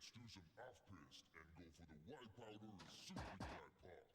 Let's do some off-pist and go for the white powder super jackpot.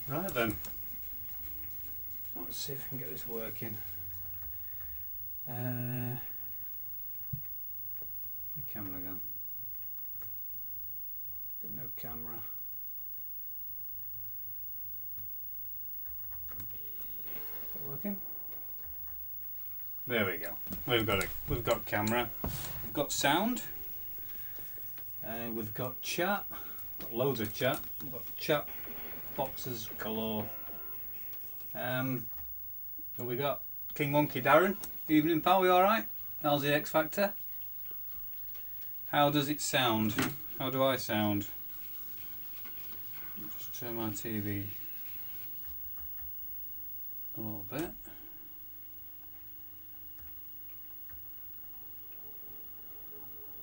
Right then, let's see if I can get this working. The camera again. Got no camera. Is that working? There we go. We've got it. We've got camera. We've got sound. We've got chat. Got loads of chat. We've got chat boxes galore. What we got? King Monkey Darren. Evening pal, we alright? How's the X Factor? How does it sound? How do I sound? Just turn my TV a little bit.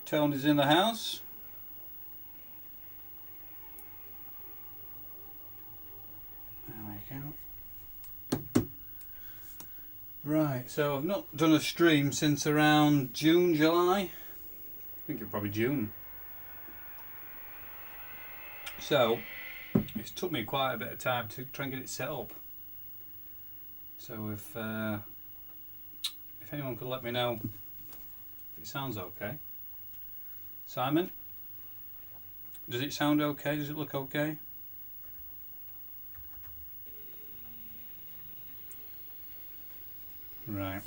Tony's in the house. Right, so I've not done a stream since around June, July. I think it's probably June. So it's took me quite a bit of time to try and get it set up. So if anyone could let me know if it sounds okay. Simon, does it sound okay? Does it look okay? Right.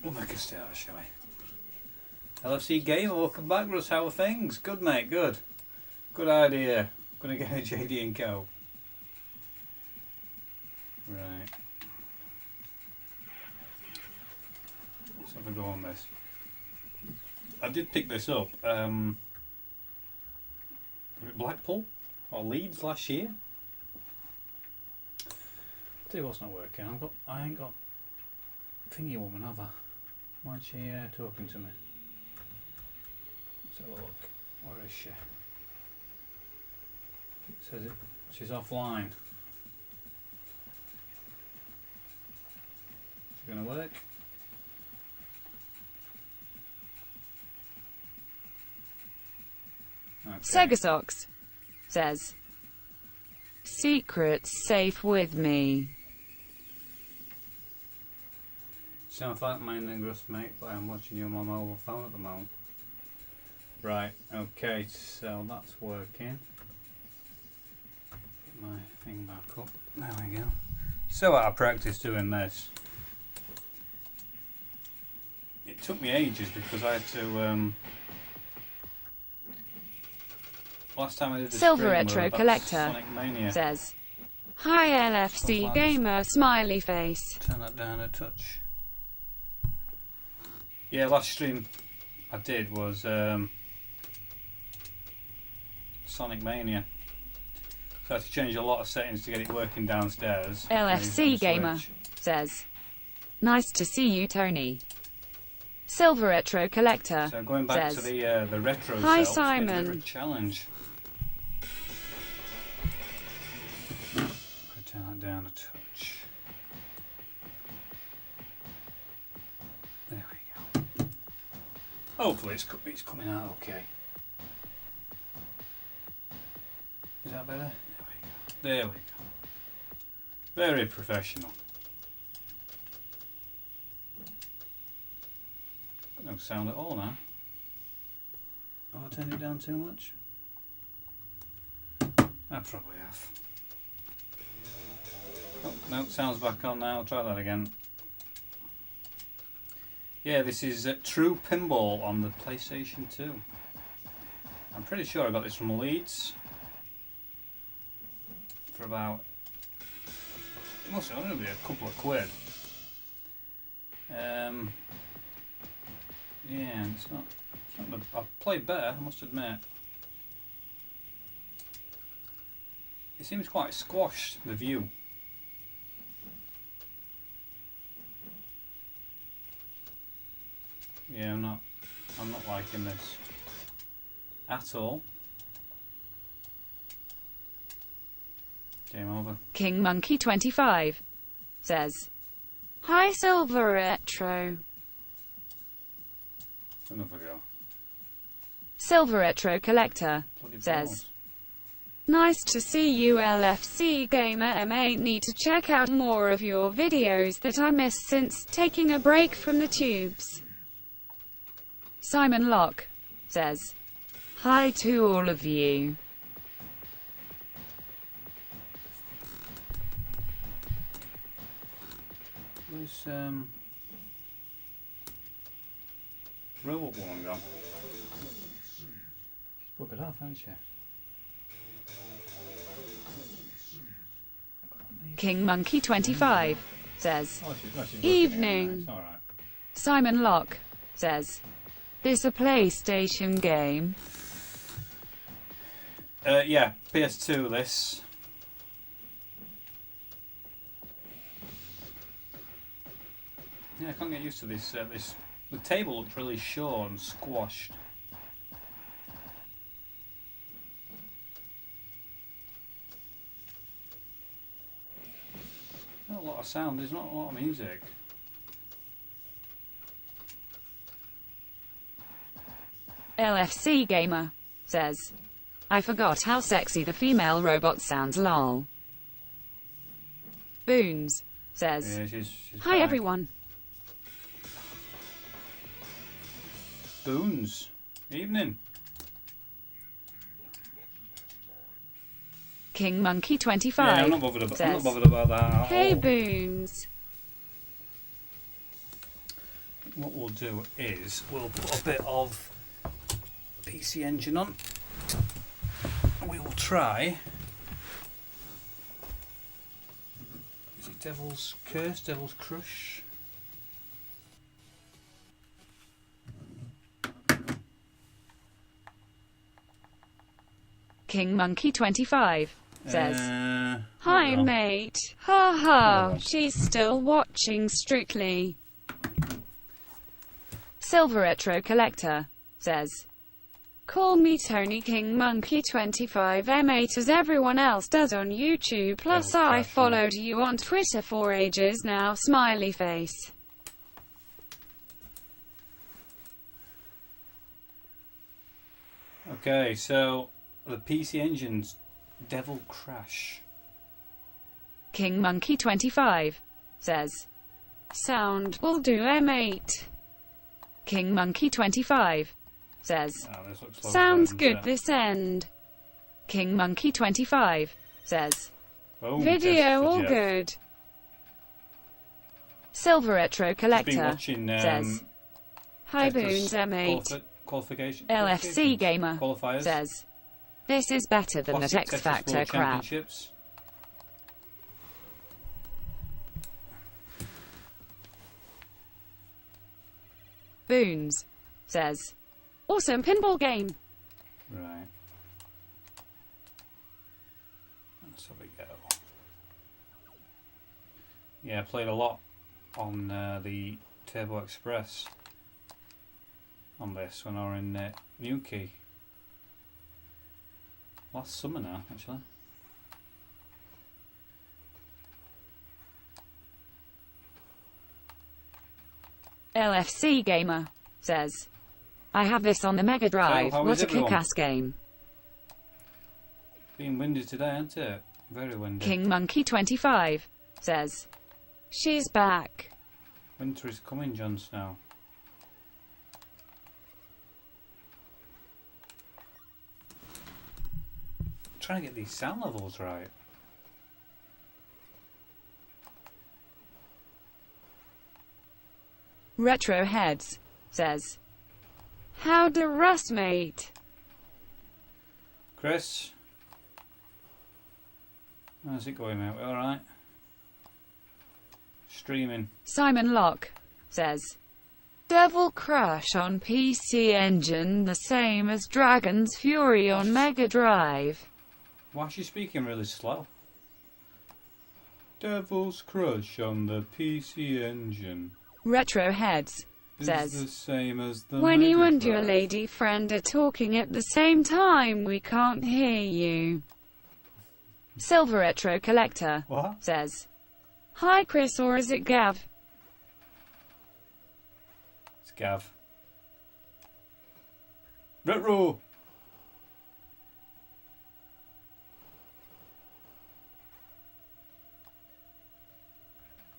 We'll make a start, shall we? LFC Gamer, welcome back, Russ. How are things? Good, mate, good. Good idea. Gonna get a JD and Co. Right. Let's have a go on this. I did pick this up. Was it Blackpool or Leeds last year? Tell you what's not working. I ain't got thingy woman, have I? Why's she talking to me? Let's have a look. Where is she? It says it. She's offline. Is it gonna work? Okay. Segasox says, "Secrets safe with me." Sounds like mine then, Gus, mate, but I'm watching you on my mobile phone at the moment. Right, okay, so that's working. Get my thing back up. There we go. So out of practice doing this. It took me ages because I had to. Last time I did this Silver stream, Retro that's Collector Sonic Mania. says, "Hi LFC Sometimes- gamer smiley face." Turn that down a touch. Yeah, last stream I did was Sonic Mania. So I had to change a lot of settings to get it working downstairs. LFC gamer says, "Nice to see you, Tony." Silver Retro Collector So going back to says, the retro "Hi, self, it's been a bit of Simon." a challenge. I'll turn that down a touch. There we go. Hopefully it's coming out okay. Is that better? There we go. Very professional. Got no sound at all now. Oh, I turned it down too much? I probably have. Oh, no, sound's back on now. I'll try that again. Yeah, this is True Pinball on the PlayStation 2. I'm pretty sure I got this from Leeds. For about... It must only be a couple of quid. Yeah, it's not I've played better, I must admit. It seems quite squashed, the view. Yeah, I'm not liking this at all. Game over. King Monkey 25 says, "Hi Silver Retro." Another go. Silver Retro Collector Bloody says, balls. "Nice to see you LFC gamer. I may need to check out more of your videos that I missed since taking a break from the tubes." Simon Locke says, "Hi to all of you." Where's Robot Woman gone? She's buggered off, hasn't she? King Monkey 25 says, She's working "Evening." It's alright. Simon Locke says, "This a PlayStation game?" Yeah, PS2 this. Yeah, I can't get used to this. The table looks really short and squashed. Not a lot of sound. There's not a lot of music. LFC Gamer says, "I forgot how sexy the female robot sounds, lol." Boons says, Yeah, she's "Hi back. everyone." Boons. Evening. King Monkey Yeah, 25 I'm not bothered about. I'm not says, bothered about that at "Hey all. Boons." What we'll do is we'll put a bit of PC Engine on. try. Is it Devil's Curse? Devil's Crush? King Monkey 25 says, "Hi hold on. mate, ha ha, she's still watching Strictly." Silver Retro Collector says, "Call me Tony King Monkey 25 M8 as everyone else does on YouTube, plus I followed you on Twitter for ages now, smiley face." Okay, so the PC Engine's Devil Crash. King Monkey 25 says, "Sound will do M8." King Monkey 25 says, Oh, this looks lovely, "Sounds doesn't good it? this end." King Monkey 25 says, Oh, "Video Jeff for all Jeff. good." Silver Retro Just been Collector watching, says, "Hi Tetris Boons M8." qualification. LFC Gamer qualifiers. says, "This is better than that Classic X Tetris Factor World crap." Championships. Boons says, "Awesome pinball game." Right. Let's have a go. Yeah, I played a lot on the Turbo Express on this when I were in Newquay. Last summer now, actually. LFC Gamer says, "I have this on the Mega Drive. how What is a everyone? kick-ass game." Being windy today, isn't it? Very windy. King Monkey 25 says, "She's back." Winter is coming, Jon Snow. I'm trying to get these sound levels right. Retro Heads says, "How to rust, mate?" Chris, how's it going, mate? We all right? Streaming. Simon Locke says, "Devil Crush on PC Engine the same as Dragon's Fury on Mega Drive." Why is she speaking really slow? Devil's Crush on the PC Engine Retro Heads is says, the same as the "When you Mega and your Drive. lady friend are talking at the same time, we can't hear you." Silver Retro Collector What? says, "Hi Chris, or is it Gav?" It's Gav. Retro!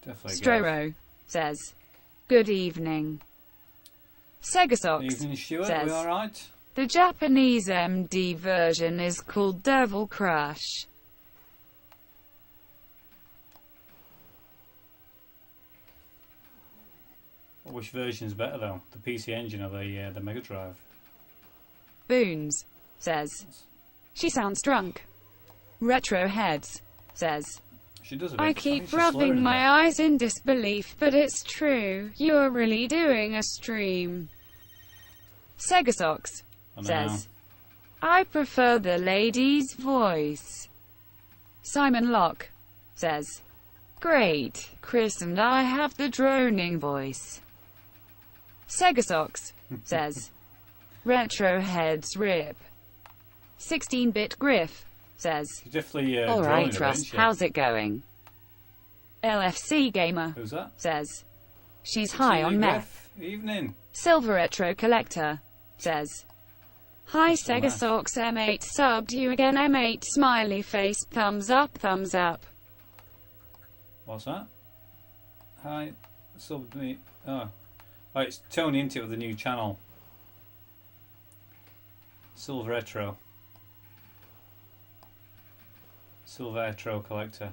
Definitely Gav. Stroro says, "Good evening." Sega Socks Evening, Stuart. says, We all right? "The Japanese MD version is called Devil Crush." Which version's better though? The PC Engine or the Mega Drive? Boons says, "She sounds drunk." Retro Heads says, She does a bit. "I think keep she's slurring rubbing a my bit. eyes in disbelief, but it's true. You're really doing a stream." Sega Socks I know. says, "I prefer the lady's voice." Simon Locke says, "Great, Chris and I have the droning voice." Sega Socks says, "Retro Heads rip." 16-bit Griff says, She's definitely "All droning a right, bit, Russ, isn't she? how's it going?" LFC Gamer Who's that? says, "She's high on meth." Griff. Evening. Silver Retro Collector says, "Hi What's the Sega meth? Socks M8 subbed you again M8 smiley face thumbs up thumbs up." What's that? Hi, subbed me. Oh, it's Tony into it with the new channel. Silver Retro. Silver Retro Collector.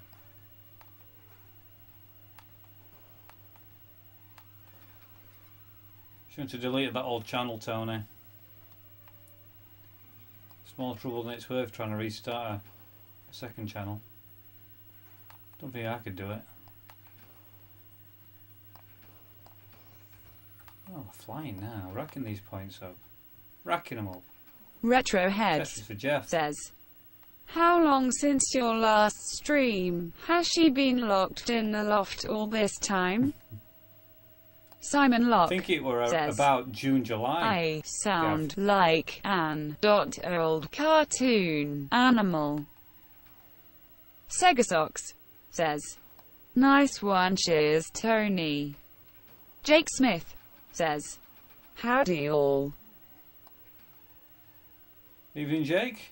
She wants to delete that old channel, Tony. It's Small trouble than it's worth trying to restart a second channel. Don't think I could do it. Oh, we're flying now. Racking these points up. Racking them up. Retroheads For Jeff. says, how long since your last stream? Has she been locked in the loft all this time? Simon Locke I think it were says, about June, July. I sound like an old cartoon animal. Segasox says, nice one, cheers Tony. Jake Smith says, howdy all. Evening, Jake.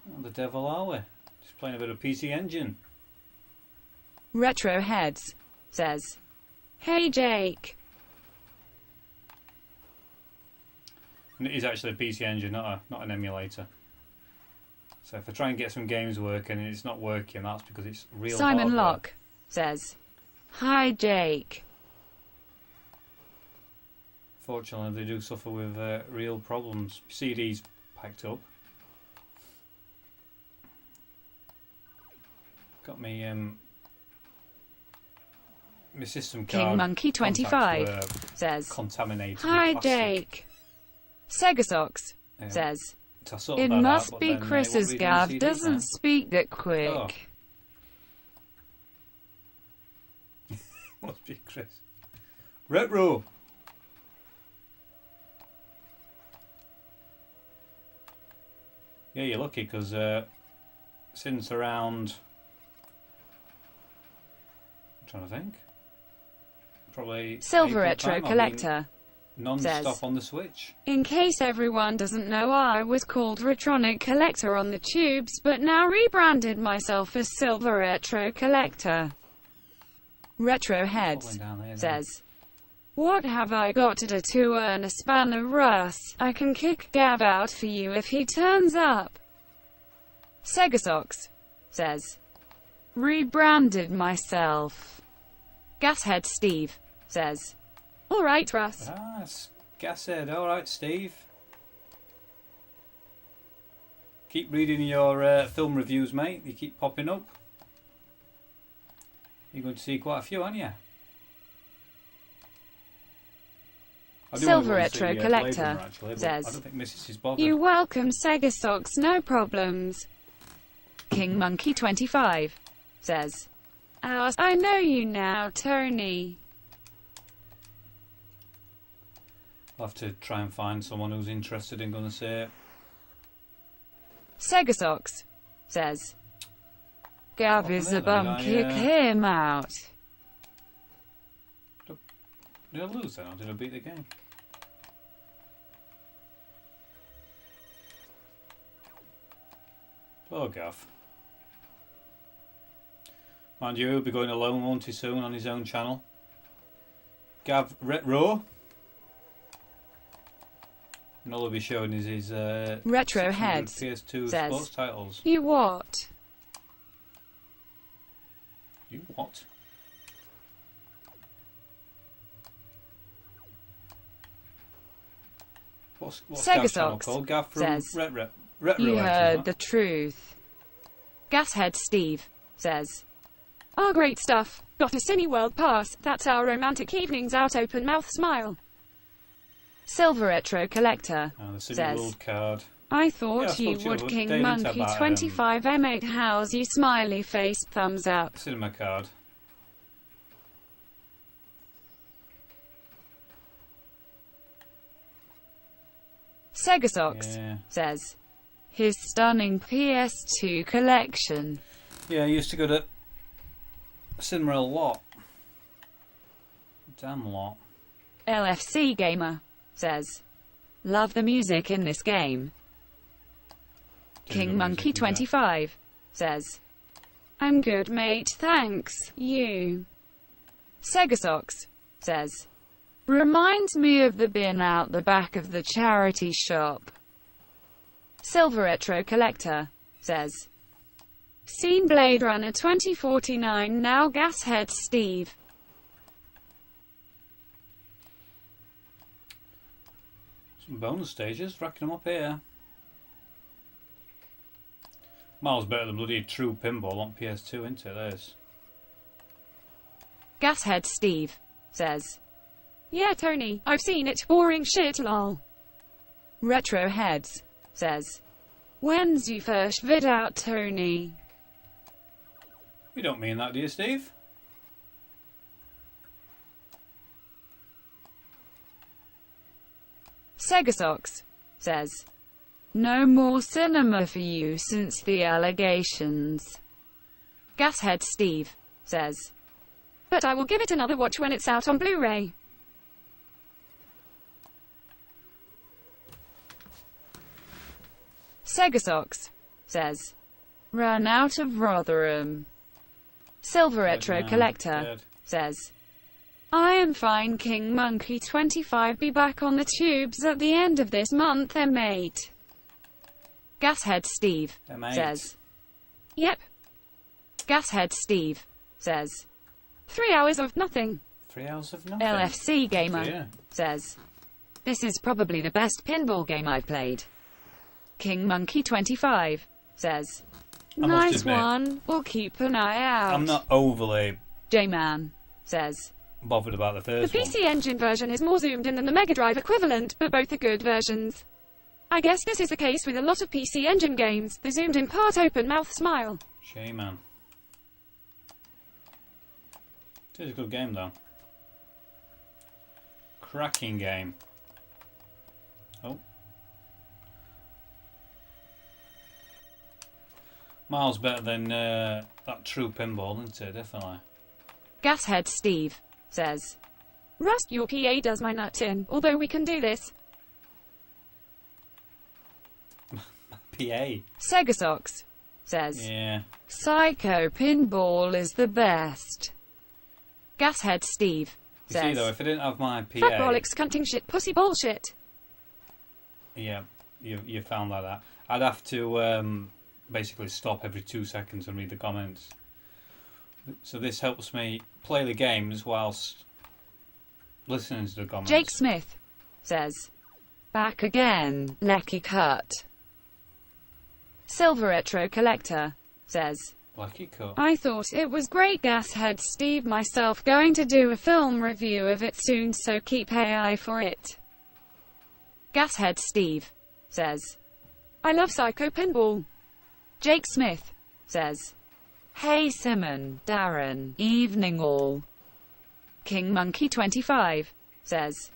Oh, the devil are we? Just playing a bit of PC Engine. Retroheads says, hey Jake. And it is actually a PC Engine, not an emulator. So if I try and get some games working and it's not working, that's because it's real Simon hardware. Locke says, hi Jake. Fortunately, they do suffer with real problems. CDs packed up. Got me my system card. King Monkey 25 says, contaminated. hi with plastic. Jake. Segasox says, So I sorted it that must out, be but then, Chris's what Gav reason doesn't CDs speak that quick. Oh. Must be Chris. Retro. Yeah, you're lucky because since around, I'm trying to think, probably Silver April Retro time, I've been Collector non-stop says, on the Switch. in case everyone doesn't know, I was called Retronic Collector on the tubes, but now rebranded myself as Silver Retro Collector. Falling Retroheads down there, says, what have I got to do to earn a spanner, Russ? I can kick Gav out for you if he turns up. Segasox says, rebranded myself. Gashead Steve says, alright Russ. Ah, Gashead. Alright, Steve. Keep reading your film reviews, mate. They keep popping up. You're going to see quite a few, aren't you? I do Silver want to Retro see, Collector Blade Runner, actually, but says, I don't think Mrs. is bothered. you welcome Segasox, no problems. King Monkey 25 says, I know you now, Tony. I'll have to try and find someone who's interested in going to say it. Segasox says, Gav is a bum, kick him out. Did I lose then, or did I beat the game? Poor Gav. Mind you, he'll be going alone, won't he, soon, on his own channel. Gav Retro. And all he'll be showing is his Retroheads PS2 says, sports titles. you what? You what? What's Gav's channel Segasox called? Gav from says, Retro you Heads, heard isn't the truth. Gashead Steve says, oh great stuff, got a Cineworld pass, that's our romantic evenings out, open mouth smile. Silver Retro Collector it? Oh, the City says, World card. I Yeah, thought I you spoke to would you, King David, Monkey about, 25 M8 how's you smiley face thumbs up. Cinema card. Segasox Yeah. says, his stunning PS2 collection. Yeah, I used to go to cinema a lot. Damn lot. LFC Gamer says, love the music in this game. King Monkey 25 says, I'm good mate, thanks, you. Segasox says, reminds me of the bin out the back of the charity shop. Silver Retro Collector says, seen Blade Runner 2049 now, Gashead Steve. Some bonus stages, racking them up here. Miles better than bloody True Pinball on PS2, isn't it? There's. Gashead Steve says, "Yeah, Tony, I've seen it. Boring shit, lol." Retro Heads says, "When's your first vid out, Tony?" You don't mean that, do you, Steve? Segasox says, "No more cinema for you since the allegations." Gashead Steve says, "But I will give it another watch when it's out on Blu-ray." Segasox says, "Ran out of Rotherham." Silver Retro Collector says, "I am fine, King Monkey 25 be back on the tubes at the end of this month, M8. Gashead Steve M8. says, "Yep." Gashead Steve says, 3 hours of nothing. 3 hours of nothing. LFC Gamer Yeah. says, "This is probably the best pinball game I've played." King Monkey 25 says, must "Nice admit, one, we'll keep an eye out." I'm not overly J-Man says, bothered about the "The first one. PC Engine version is more zoomed in than the Mega Drive equivalent, but both are good versions. I guess this is the case with a lot of PC Engine games. The zoomed in part open mouth smile." J-Man. It is a good game though. Cracking game. Oh. Miles better than that True Pinball, isn't it? Definitely. Gashead Steve says, "Rust, your PA does my nut in, although we can do this." PA. Segasox says, Yeah. "Psycho Pinball is the best." Gashead Steve You see says, though, if I didn't have my "Fat PA, bollocks cunting shit pussy bullshit." yeah, you found like that. I'd have to basically stop every 2 seconds and read the comments. So this helps me play the games whilst listening to the comments. Jake Smith says, "Back again, Lecky Cut." Silver Retro Collector says, Lucky cut. "I thought it was great, Gashead Steve. Myself going to do a film review of it soon, so keep an eye for it." Gashead Steve says, "I love Psycho Pinball." Jake Smith says, "Hey Simon, Darren, evening all." King Monkey 25 says,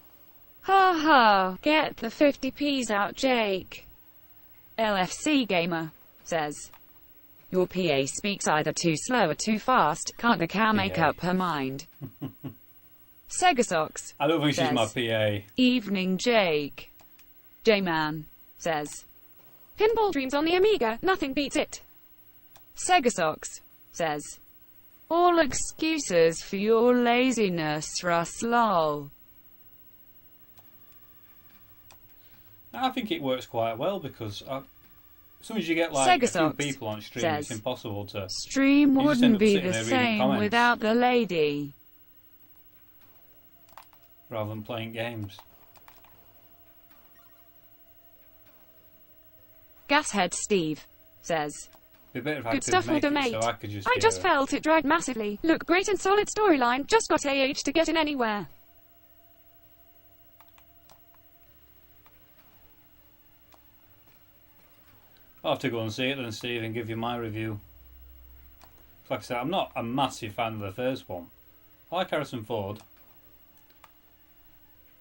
"Ha ha, get the 50p's out, Jake." LFC Gamer says, "Your PA speaks either too slow or too fast. Can't the cow make PA. up her mind?" Segasox I don't think she's says, my PA. "Evening, Jake." J-Man says, "Pinball Dreams on the Amiga, nothing beats it." Segasox says, "All excuses for your laziness, Russ lol." I think it works quite well because as soon as you get like a few Segasox people on stream, says, it's impossible to. "Stream You just end wouldn't up be sitting the there reading same comments. without the lady." Rather than playing games. Gashead Steve says, It'd be better if I "Good could stuff, make Order it Mate. so I could just. I hear just it. felt it dragged massively. Look, great and solid storyline, just got to get in anywhere." I'll have to go and see it then, Steve, and give you my review. Like I said, I'm not a massive fan of the first one. I like Harrison Ford.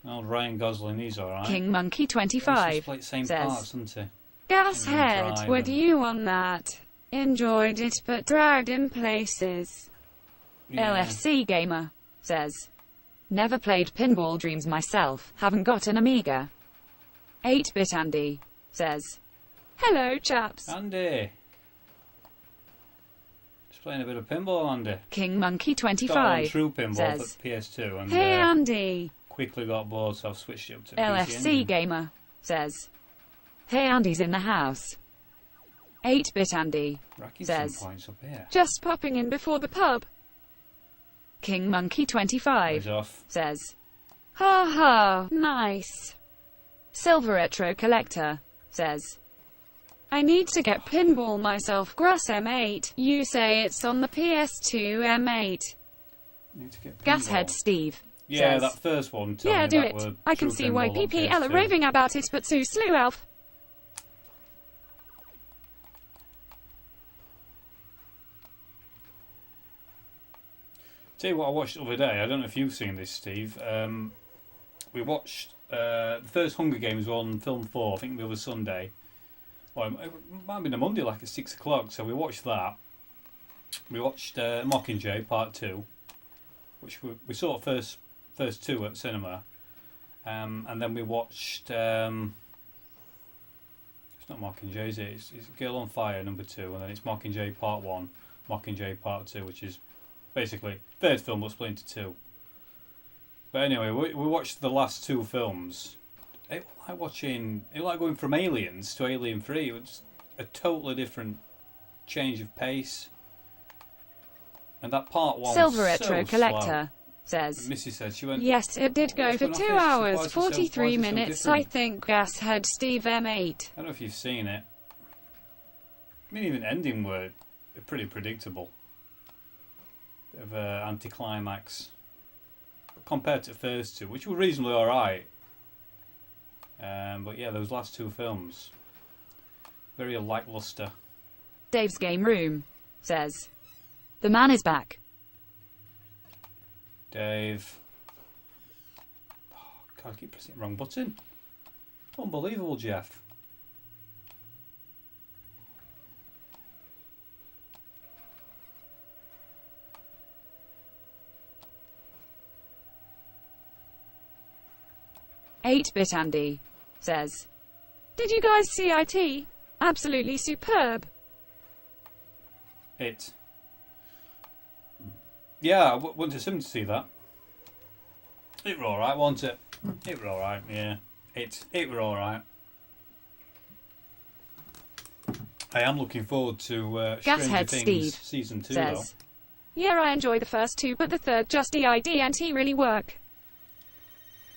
Old Ryan Gosling, he's alright. King Monkey He 25 plays the same says, parts, doesn't he? "Gashead, Drive were and- you on that? Enjoyed it but dragged in places." Yeah. LFC Gamer says, "Never played Pinball Dreams myself, haven't got an Amiga." 8-Bit Andy says, "Hello chaps." Andy. Just playing a bit of pinball, Andy. King Monkey Started on 25 True Pinball says, for PS2 and "Hey Andy." quickly got bored, so I've switched it up to LFC PC Engine. Gamer says, "Hey Andy's in the house." 8-Bit Andy Racking says, some points up here. "Just popping in before the pub." King Monkey 25 He's off. says, "Ha ha, nice." Silver Retro Collector says, I need to get pinball myself. Grass M8. You say it's on the PS2 M8. Need to get Gashead pinball. Steve Yeah, says, that first one. Told yeah, me do that it. were I can true see why pinball on PPL are PS2. raving about it, but Sue Slew Elf. Tell you what I watched the other day. I don't know if you've seen this, Steve. We watched the first Hunger Games on Film 4, I think the other Sunday. Well, it might have been a Monday, like at 6 o'clock. So we watched that. We watched Mockingjay Part 2, which we saw first two at cinema. And then we watched... it's not Mockingjay, is it? It's Girl on Fire, number 2. And then it's Mockingjay Part 1, Mockingjay Part 2, which is basically third film but split into 2. But anyway, we watched the last 2 films. It was like going from Aliens to Alien 3. It was a totally different change of pace. And that part 1 Silver was Retro so Collector says, Missy said she went, yes, it did go What's for going 2 on here? Why hours, is it so 43 minutes, I different? think. Gashead Steve M8. I don't know if you've seen it. I mean, even the ending were pretty predictable. Bit of an anticlimax. But compared to the first 2, which were reasonably alright. But yeah, those last 2 films, very lackluster. Dave's Game Room says, the man is back. Dave. Oh, God, I keep pressing the wrong button. Unbelievable, Jeff. Eight-Bit Andy says, did you guys see IT? Absolutely superb. It. Yeah, I went to cinema to see that. It were alright, wasn't it? It were alright, yeah. It were alright. I am looking forward to Stranger Gashead Things Steve Season 2 says, yeah, I enjoy the first 2, but the third just the ID and T really work.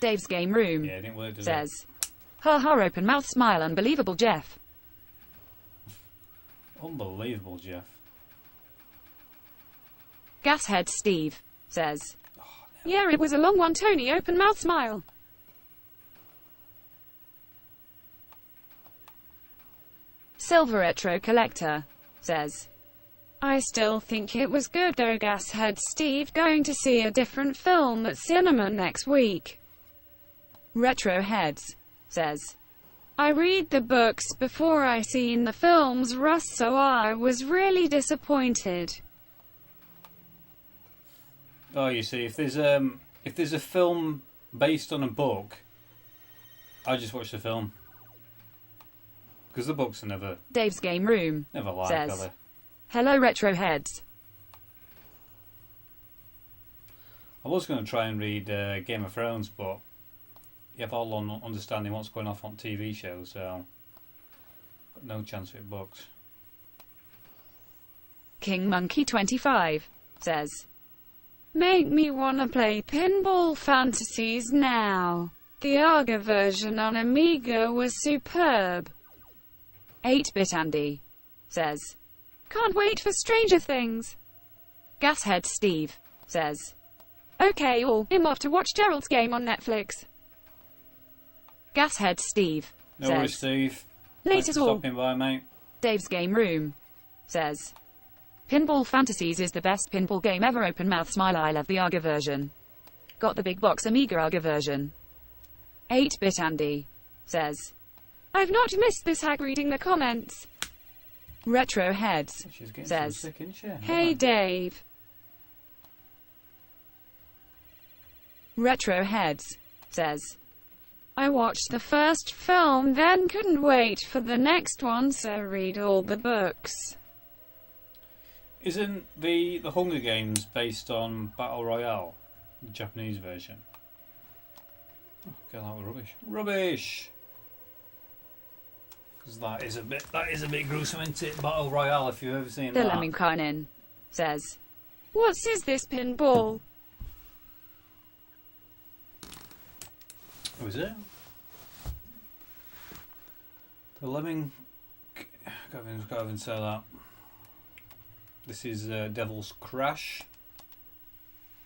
Dave's Game Room though. Yeah, it didn't work, did it? says, ha ha, open mouth smile, unbelievable Jeff. Unbelievable, Jeff. Gashead Steve says, yeah, it was a long one, Tony, open mouth smile. Silver Retro Collector says, I still think it was good though. Gashead Steve going to see a different film at cinema next week. Retro Heads says, I read the books before I seen the films, Russ, so I was really disappointed. Oh, you see, if there's a film based on a book, I just watch the film. Because the books are never Dave's Game Room like, says, are they? hello Retro Heads. I was going to try and read Game of Thrones, but you have all on understanding what's going off on TV shows, so got no chance with books. King Monkey 25 says, make me wanna play Pinball Fantasies now. The Arga version on Amiga was superb. 8-Bit Andy says, can't wait for Stranger Things. Gashead Steve says, okay all, I'm off to watch Gerald's Game on Netflix. Gashead Steve No worries, says, Steve. late Thanks at for all. stopping by, mate. Dave's Game Room says, Pinball Fantasies is the best pinball game ever, open mouth smile, I love the Arga version. Got the big box Amiga Arga version. 8-Bit Andy says, I've not missed this hack reading the comments. Retro Heads She's getting says, so sick, isn't she? hey Right. Dave. Retro Heads says, I watched the first film, then couldn't wait for the next one, so read all the books. Isn't the Hunger Games based on Battle Royale, the Japanese version? Oh, God, that was rubbish. Rubbish. Because that is a bit gruesome, isn't it? Battle Royale, if you've ever seen The that. Lemminkainen says, what is this pinball? Was it? The Lemming. Can't even say that. This is Devil's Crash.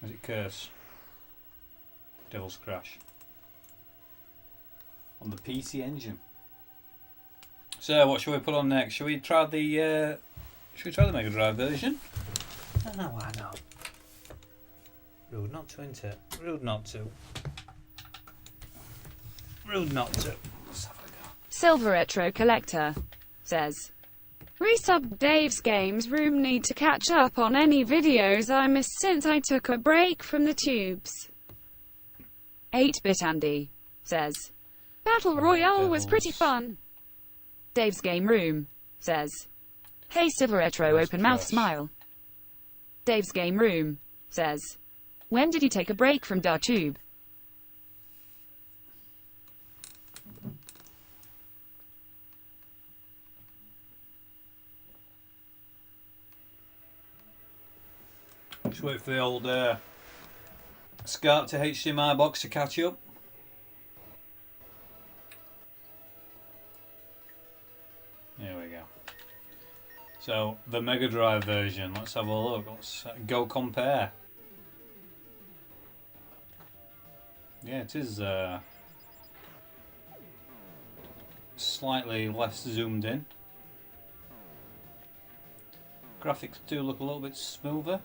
Or is it Curse? Devil's Crash. On the PC Engine. So, what should we put on next? Should we try the Mega Drive version? Oh, why not? Rude not to, isn't it? Rude not to. Rude not to. Let's have a go. Silver Retro Collector says, resub Dave's Games Room, need to catch up on any videos I missed since I took a break from the tubes. 8-Bit Andy says, Battle Royale was pretty fun. Dave's Game Room says, hey Silver Retro, open mouth smile. Dave's Game Room says, when did you take a break from DarTube? Just wait for the old SCART to HDMI box to catch up. There we go. So, the Mega Drive version, let's have a look. Let's go compare. Yeah, it is slightly less zoomed in. Graphics do look a little bit smoother.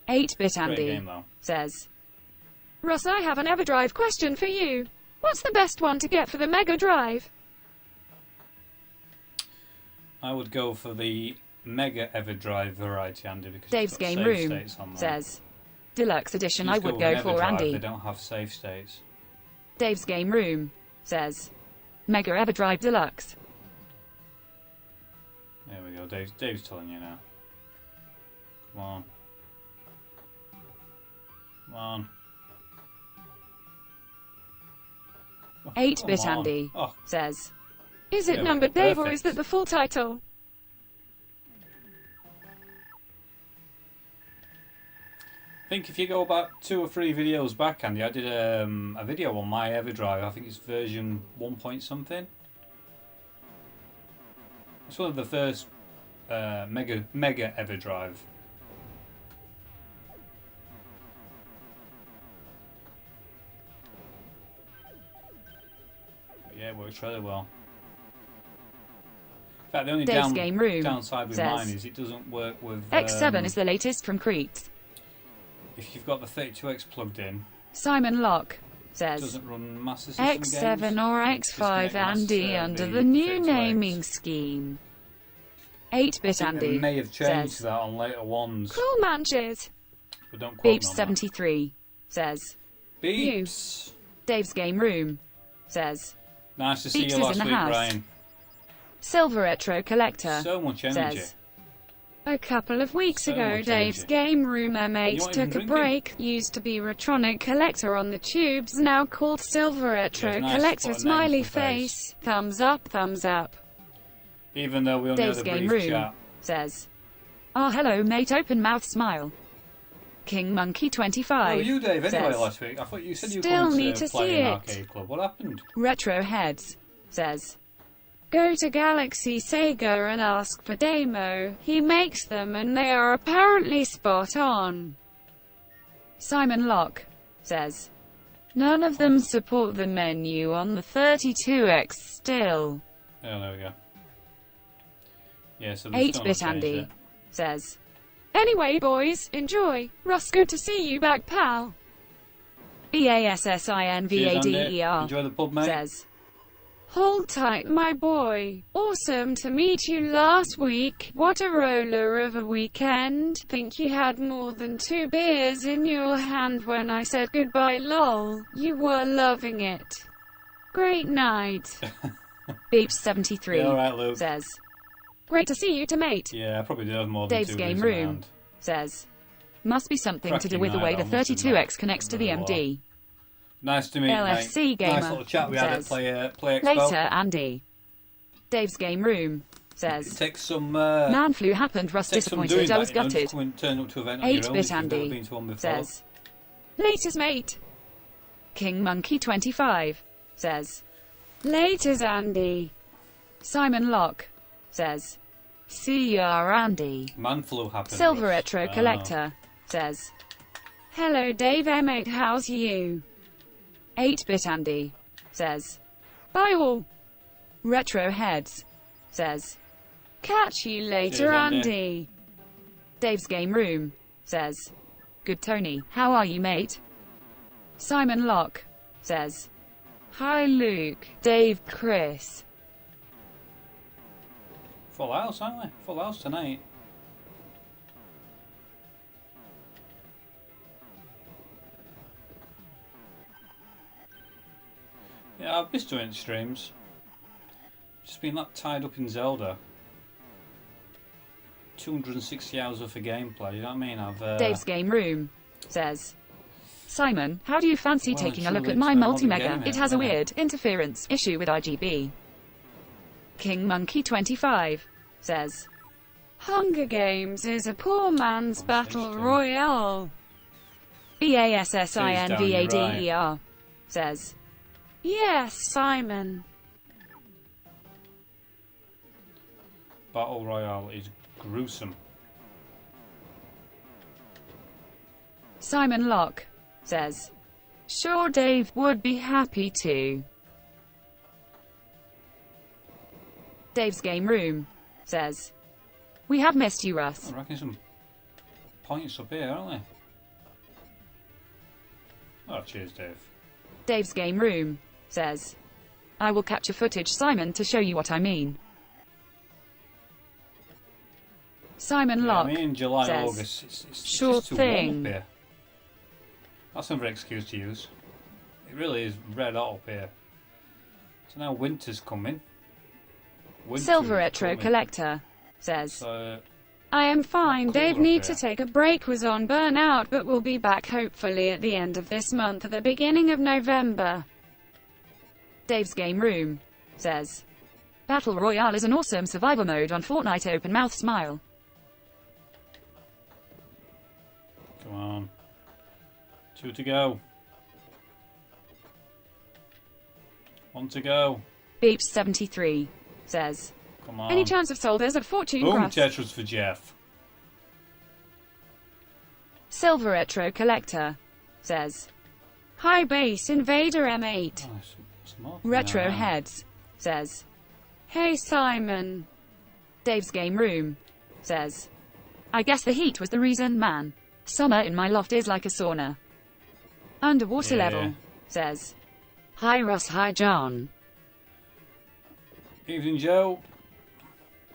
8-Bit Andy says, Russ, I have an EverDrive question for you. What's the best one to get for the Mega Drive? I would go for the Mega EverDrive variety, Andy, because Dave's Game Room says, Deluxe Edition I would go for, Andy. They don't have save states. Dave's Game Room says, Mega EverDrive Deluxe. There we go, Dave's telling you now. Come on. Come on. 8-Bit Andy says, is it numbered, Dave, or is that the full title? I think if you go back 2 or 3 videos back, Andy, I did a video on my EverDrive. I think it's version 1 point something. It's one of the first Mega EverDrive. But yeah, it works really well. In fact, the only downside with mine is it doesn't work with... X7 is the latest from Crete. If you've got the 32X plugged in... Simon Locke says, it doesn't run Master System X7 games. or X5 Andy under the new naming scheme. 8-Bit Andy they may have changed says, that on later ones. Cool manches. But don't quote Beeps 73 says, Beeps. Dave's Game Room says, Nice to see Beeps you is last in the week, house. Brian. Silver Retro Collector So much energy. says, a couple of weeks ago, Dave's Game Room M8 took a break. Used to be Retronic Collector on the tubes, now called Silver Retro Collector. Smiley face. Thumbs up, thumbs up. Even though we only Dave's had a Game brief Room chat. says, hello mate, open mouth smile. King Monkey 25 Where were you, Dave, anyway, says, last week? I thought you said you still were need to to play see an it. arcade club. What happened? Retro Heads says, go to Galaxy Sega and ask for demo. He makes them and they are apparently spot on. Simon Locke says, none of them support the menu on the 32X still. Oh, there we go. Yeah, so 8-Bit Andy says, anyway boys, enjoy. Russ, good to see you back, pal. BASSINVADER Enjoy the pub, mate. says, hold tight, my boy. Awesome to meet you last week. What a roller of a weekend. Think you had more than 2 beers in your hand when I said goodbye, lol. You were loving it. Great night. Beeps 73 Yeah, all right, Luke. says, great to see you, to mate. Yeah, I probably did have more than Dave's 2 Game beers in my Room hand. says, must be something to do Cracking with the way night, the I must admit. 32X connects to the MD. Nice to meet you, LFC mate. Gamer Nice little chat we had at says, Play Expo. later, Andy. Dave's Game Room It says, takes some... man flu happened, Russ takes some disappointed, doing I that, was you know, gutted. just come and turn up to an event on your own if 8-Bit you've never Andy been to one before. says, latest mate. King Monkey 25 says, Laters Andy. Simon Locke says, see ya Andy. Man flu happened. Silver Russ. Retro Collector says, hello Dave M8, how's you? 8-bit Andy says, bye all. Retro Heads says, catch you later Cheers, Andy. Andy. Dave's Game Room says, good Tony, how are you mate? Simon Locke says, hi Luke, Dave, Chris. Full house, aren't we? Full house tonight. Yeah, I've missed doing streams. Just been that tied up in Zelda. 260 hours worth of gameplay, you know what I mean? Dave's Game Room says, Simon, how do you fancy Well, taking a it's look too at late my to know what the multi-mega? game It is, has a isn't it? weird interference issue with RGB. King Monkey 25 says, Hunger Games is a poor man's battle interesting. royale. BASSINVADER says, yes, Simon. Battle Royale is gruesome. Simon Locke says, sure Dave would be happy to. Dave's Game Room says, we have missed you, Russ. I reckon some points up here, aren't they? Oh, cheers, Dave. Dave's Game Room says, I will capture footage, Simon, to show you what I mean. Simon Yeah, I Locke mean, in July, says, August, it's sure just too warm thing. up here. That's another excuse to use. It really is red hot up here. So now winter's coming. Silver Retro Collector says, So, I am fine. cooler Dave up need to here. take a break, was on burnout, but will be back hopefully at the end of this month or the beginning of November. Dave's Game Room says, Battle Royale is an awesome survival mode on Fortnite. Open mouth smile. come on. 2 to go. 1 to go. Beeps 73 says, Come on. any chance of soldiers of fortune? Boom, Russ? Tetris for Jeff. Silver Retro Collector says, hi Base Invader M8. Oh, some more Retro coming out now. Heads says, hey Simon. Dave's Game Room says, I guess the heat was the reason, man. Summer in my loft is like a sauna. Underwater Yeah. Level says, hi Russ, hi John. Evening, Joe.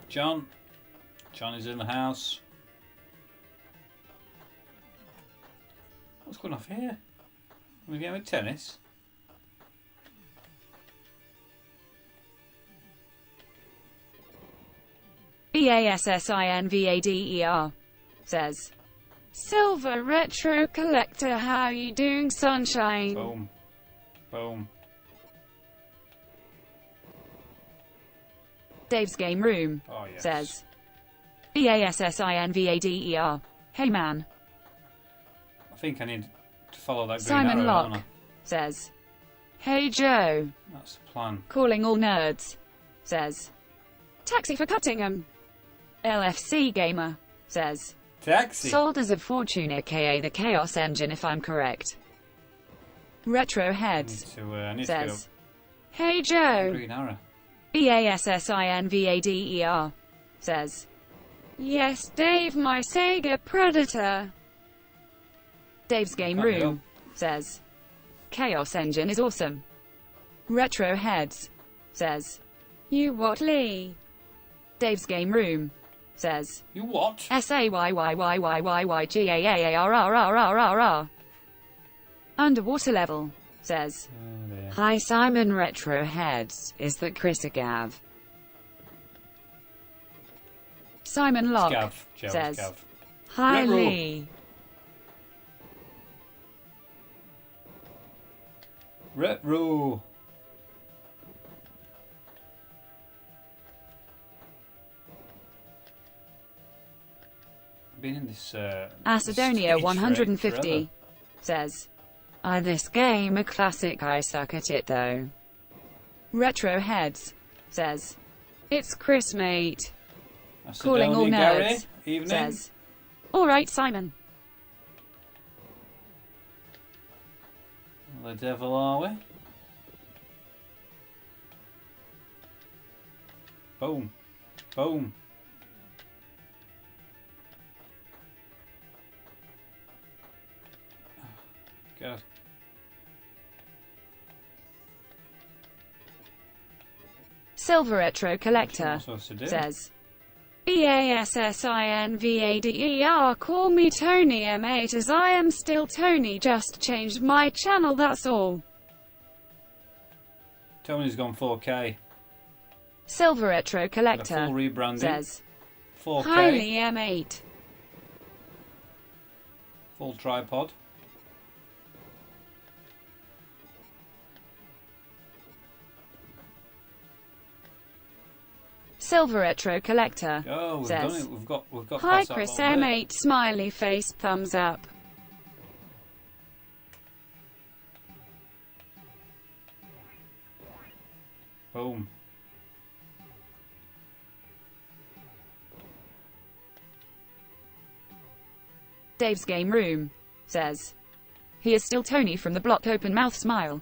John. John is in the house. What's going off here? Are we getting with tennis? BASSINVADER says, Silver Retro Collector, how you doing, sunshine? Boom. Boom. Dave's Game Room Oh, yes. says, BASSINVADER, hey man. I think I need to follow that green Simon arrow, don't Locke I? says, hey Joe. That's the plan. Calling all nerds says, taxi for Cuttingham. LFC Gamer says, Taxi. Soldiers of Fortune aka the Chaos Engine if I'm correct. Retro I need Heads to, I need to go. says, hey Joe. Green arrow. BASSINVADER says, yes Dave, my Sega Predator. Dave's Game Can't Room help. says, Chaos Engine is awesome. Retro Heads says, you what Lee? Dave's Game Room says, You what? SAYYYYYGAAARRRRRRR. Underwater Level says, Oh, dear. hi Simon. Retro Heads, is that Chris or Gav? Simon Locke Gav. Joe, it's says, Gav. hi Retro. Lee. Retro. Been in this Acidonia stage 150 forever. says, this game a classic, I suck at it though. Retroheads says, "It's Chris, mate." Calling Macedonia, all Gary. nerds Evening. says, "Alright, Simon." The devil are we? Boom. Boom. God. Silver Retro What Collector am I supposed to do? says, "BASSINVADER, call me Tony M8 as I am still Tony, just changed my channel, that's all." Tony's gone 4K. Silver Retro Got a Collector full rebranding. says, 4K. "Highly M8." Full tripod. Silver Retro Collector Oh, we've says, done it. We've got "Hi past that Chris little bit. M8, smiley face, thumbs up." Boom. Dave's Game Room says, "He is still Tony from the block, open mouth smile."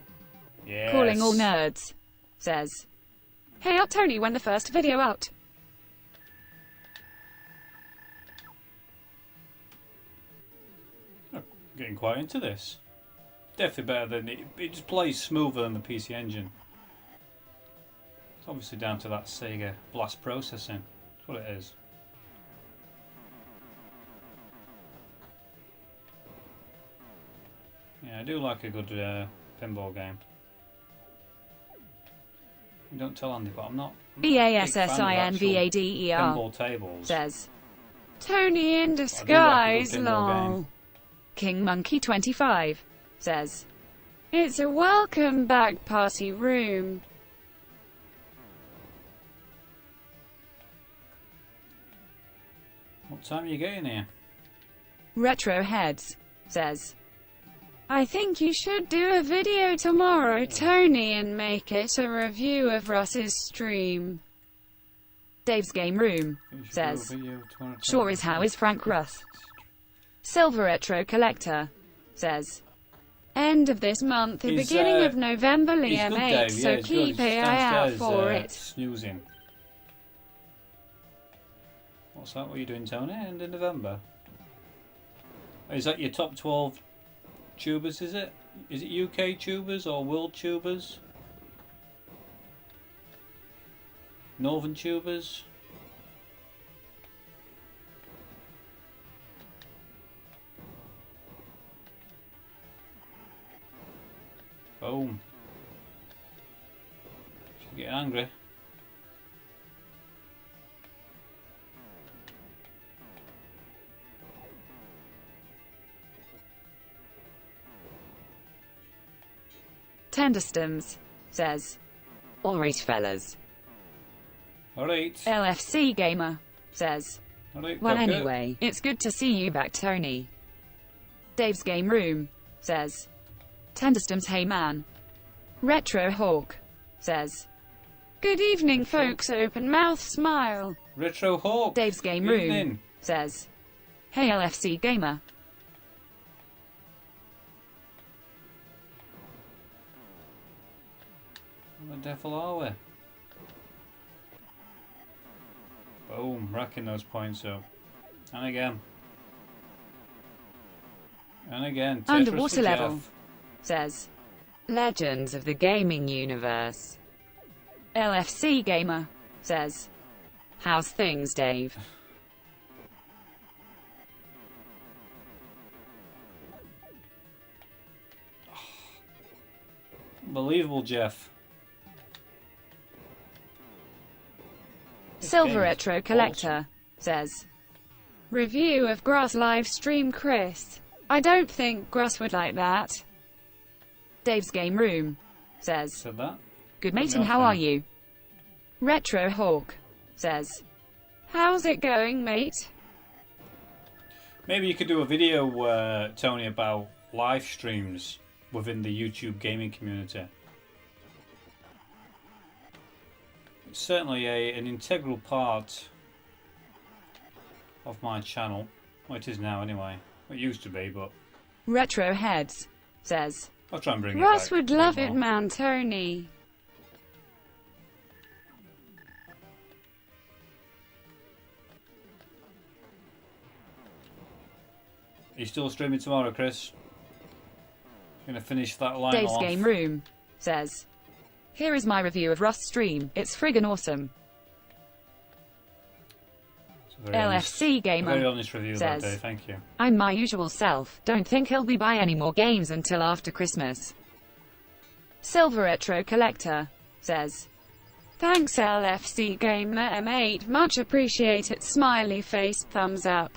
Yes. Calling all nerds says, "Hey up Tony, when the first video out?" Oh, getting quite into this. Definitely better than it just plays smoother than the PC Engine. It's obviously down to that Sega Blast processing. That's what it is. Yeah, I do like a good pinball game. You don't tell Andy, but I'm not a big fan of actual BASSINVADER pinball tables. says, "Tony in I do like a good disguise, pinball lol." game. King Monkey 25 says, "It's a welcome back party room." What time are you getting here? Retroheads says, "I think you should do a video tomorrow, Tony, and make it a review of Russ's stream." Dave's Game Room You should says, do a video tomorrow, "Sure Tony." is how is Frank Russ." Silver Retro Collector says, "End of this month, the He's, beginning of November, He's Liam good, 8, Dave. so Yeah, he's good. keep He's an eye out downstairs, for it." Snoozing. What's that? What are you doing, Tony? End of November. Is that your top 12 tubers? Is it? Is it UK tubers or world tubers? Northern tubers? Boom. She's getting angry. Tenderstoms says, "Alright fellas." Alright. LFC Gamer says, Alright. "Well okay. anyway, it's good to see you back, Tony." Dave's Game Room says, "Tenderstoms, hey man." Retro Hawk says, "Good evening folks, open mouth smile." Retro Hawk. Dave's Game Room Evening. says, "Hey LFC Gamer." What the devil are we? Boom, racking those points up. And again. And again. Tetris Underwater for Level Jeff. says, "Legends of the Gaming Universe." LFC Gamer says, "How's things, Dave?" Unbelievable, Jeff. This game Silver is Retro Collector says, "Review of Grass live stream, Chris. I don't think Grass would like that." Dave's Game Room says, Said that. "Good mate, No, and how thanks. are you?" Retro Hawk says, "How's it going, mate?" Maybe you could do a video, Tony, about live streams within the YouTube gaming community. certainly an integral part of my channel. Well, it is now anyway. It used to be, but Retroheads says, I'll try and bring Ross it back. would love it, man, Tony. Are you still streaming tomorrow, Chris? Gonna finish that line Dave's off. Game Room says, here is my review of Rust's stream. It's friggin' awesome. LFC Gamer very honest review says, that day, thank you. I'm my usual self. Don't think he'll be buying any more games until after Christmas. Silver Retro Collector says, thanks LFC Gamer M8, much appreciated, smiley face, thumbs up.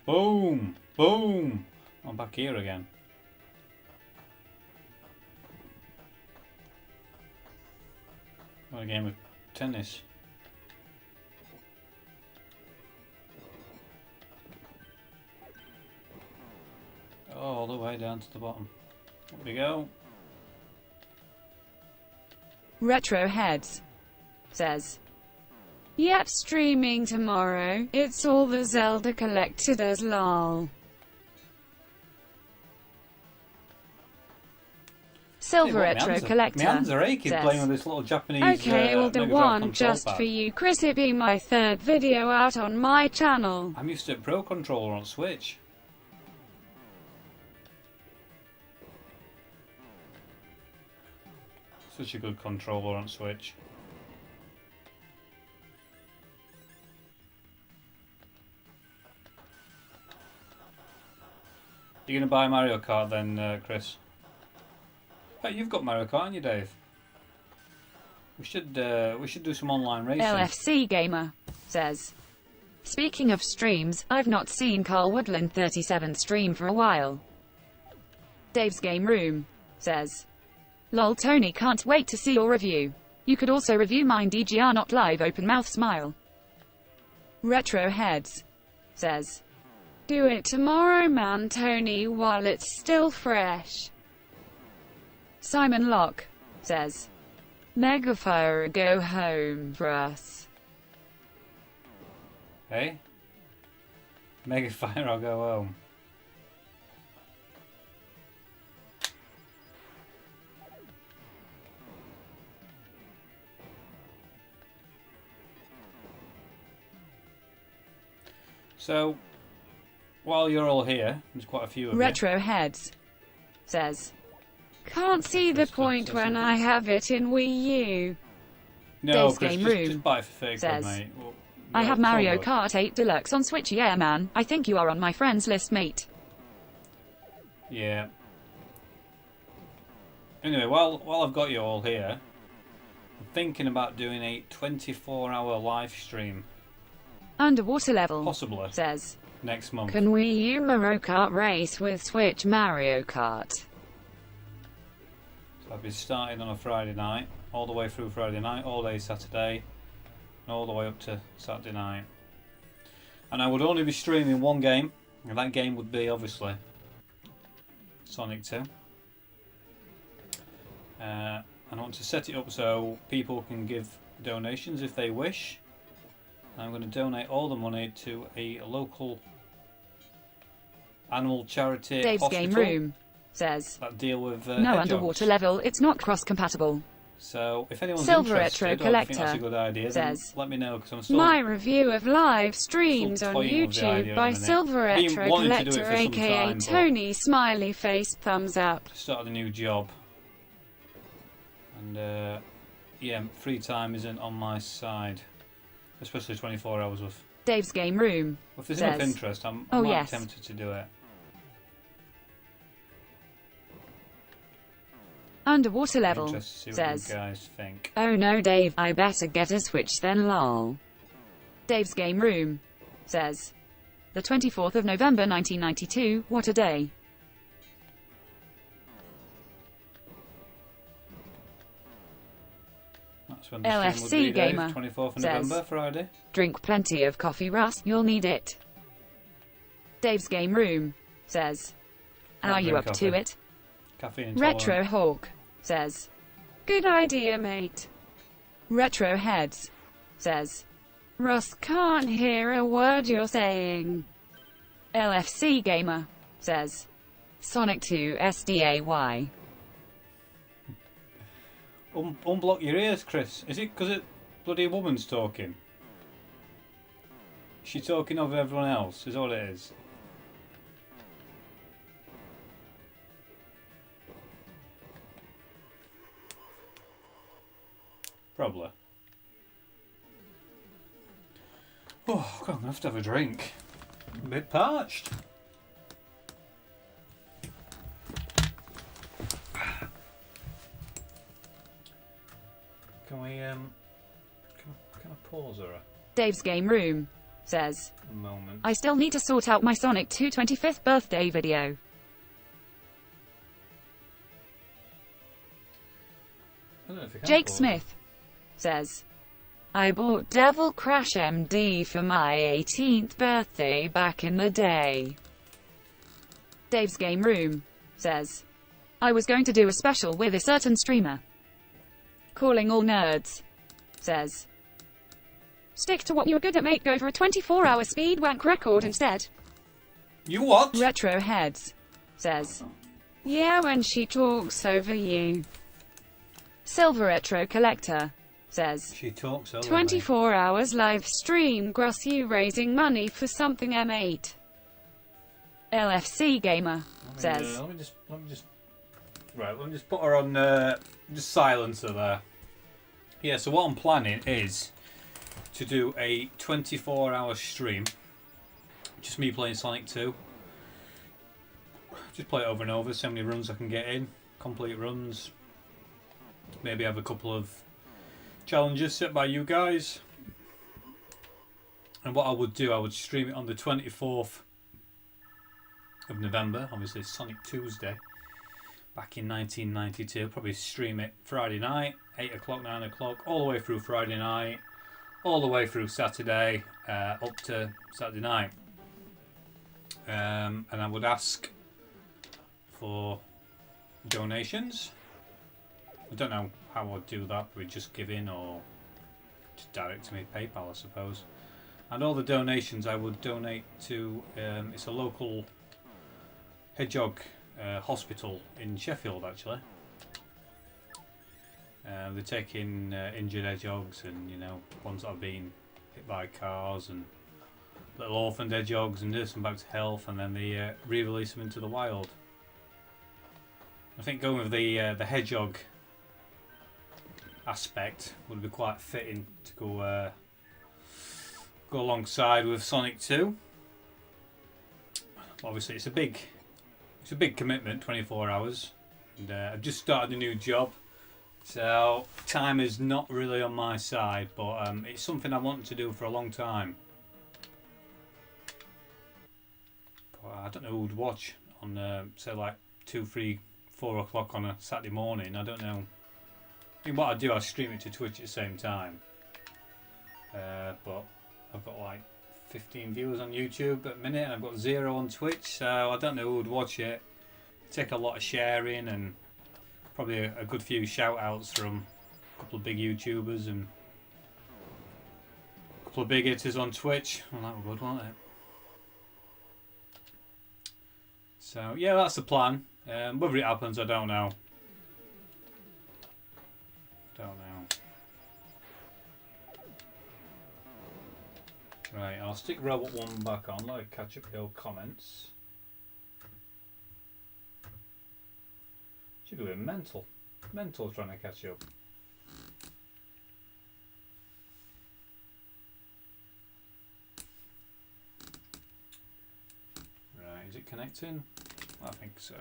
Boom! Boom! I'm back here again. What a game of tennis. Oh, all the way down to the bottom. Up we go. Retroheads says, yep, streaming tomorrow. It's all the Zelda Collector does, lol. Silver Retro Collector my hands are aching says, playing with this little Japanese okay, we'll do Mega Drive one control just pad. for you, Chris. It be my third video out on my channel. I'm used to a Pro Controller on Switch. Such a good controller on Switch. You gonna buy Mario Kart then, Chris? Hey, you've got Mario Kart, haven't you, Dave? We should do some online racing. LFC Gamer says, speaking of streams, I've not seen Carl Woodland 37 stream for a while. Dave's Game Room says, lol, Tony, can't wait to see your review. You could also review mine, DGR not live, open mouth smile. Retroheads says, do it tomorrow, man, Tony, while it's still fresh. Simon Locke says, Megafire, go home for us. Hey? Megafire, I'll go home. So, while you're all here, there's quite a few of you. Retroheads says, can't see the point when I have it in Wii U. No, Dave's Chris, Game just Room buy it for fake, says, mate. Well, I have Mario it's all Kart 8 Deluxe on Switch, yeah man, I think you are on my friends list, mate. good. Yeah. Anyway, while I've got you all here, I'm thinking about doing a 24-hour live stream. Underwater Level Possibly says, next month. can Wii U Mario Kart race with Switch Mario Kart? So I'll be starting on a Friday night, all the way through Friday night, all day Saturday, and all the way up to Saturday night. And I would only be streaming one game, and that game would be obviously Sonic 2. And I want to set it up so people can give donations if they wish. And I'm going to donate all the money to a local animal charity Dave's hospital Game Room says, that deal with no hedgehogs. Underwater Level, it's not cross-compatible. So if anyone's Silver interested Retro or think that's a Collector good idea, then says, let me know, because I'm still my review of live streams on toying with the idea YouTube at by the minute. Silver Been Retro wanting to do it Collector, for some aka time, but Tony, smiley face, thumbs up. started a new job, and yeah, free time isn't on my side, especially 24 hours of. Dave's Game Room If there's says, enough interest, I'm oh, might yes. be tempted to do it. Underwater Level Interested to see what says, you guys think. oh no Dave, I better get a Switch then lol. Dave's Game Room says, the 24th of November 1992, what a day. That's when the stream would LFC be, Dave, Gamer 24th of says, November, Friday. drink plenty of coffee, Russ, you'll need it. Dave's Game Room says, are you up to it? Caffeine Retro Hawk says, good idea, mate. Retro Heads says, Russ can't hear a word you're saying. LFC Gamer says, Sonic 2 SDAY. Unblock your ears, Chris. Is it because a bloody woman's talking? Is she talking over everyone else? Is all it is? Probably. Oh, God, I'm going to have a drink. I'm a bit parched. Can we, can I pause her? Dave's Game Room says, A moment. I still need to sort out my Sonic 2 25th birthday video. I don't know if you can Jake pause Smith says, I bought Devil Crash MD for my 18th birthday back in the day. Dave's Game Room says, I was going to do a special with a certain streamer. Calling all nerds says, stick to what you're good at, mate. Go for a 24-hour speed wank record instead. You what? Retro Heads says, yeah, when she talks over you. Silver Retro Collector says, She talks over 24 hours live stream gross you raising money for something M8. LFC Gamer says, let me just put her on just silence her there. Yeah, so what I'm planning is to do a 24-hour stream, just me playing Sonic 2. Just play it over and over, see how many runs I can get in, complete runs. Maybe have a couple of challenges set by you guys. And what I would do, I would stream it on the 24th of November, obviously Sonic Tuesday, back in 1992. Probably stream it Friday night, 8 o'clock, 9 o'clock, all the way through Friday night, all the way through Saturday, up to Saturday night. And I would ask for donations. I don't know how I'd do that, we just give in or just direct to me PayPal, I suppose. And all the donations I would donate to, it's a local hedgehog hospital in Sheffield actually. They're taking injured hedgehogs and, you know, ones that have been hit by cars and little orphaned hedgehogs and nurse them back to health, and then they re-release them into the wild. I think going with the hedgehog aspect would be quite fitting to go alongside with Sonic 2. Obviously, it's a big commitment, 24 hours, and I've just started a new job, so time is not really on my side, but it's something I wanted to do for a long time. But I don't know who would watch on say like 2, 3, 4 o'clock on a Saturday morning. I don't know. I mean, what I do, I stream it to Twitch at the same time. But I've got like 15 viewers on YouTube at the minute, and I've got 0 on Twitch, so I don't know who would watch it. Take a lot of sharing and probably a good few shout outs from a couple of big YouTubers and a couple of big hitters on Twitch. Well, that was good, wasn't it? So yeah, that's the plan. Whether it happens, I don't know. Right, I'll stick Robot 1 back on, let it catch up your comments. Should be a bit mental. Mental trying to catch up. Right, is it connecting? I think so.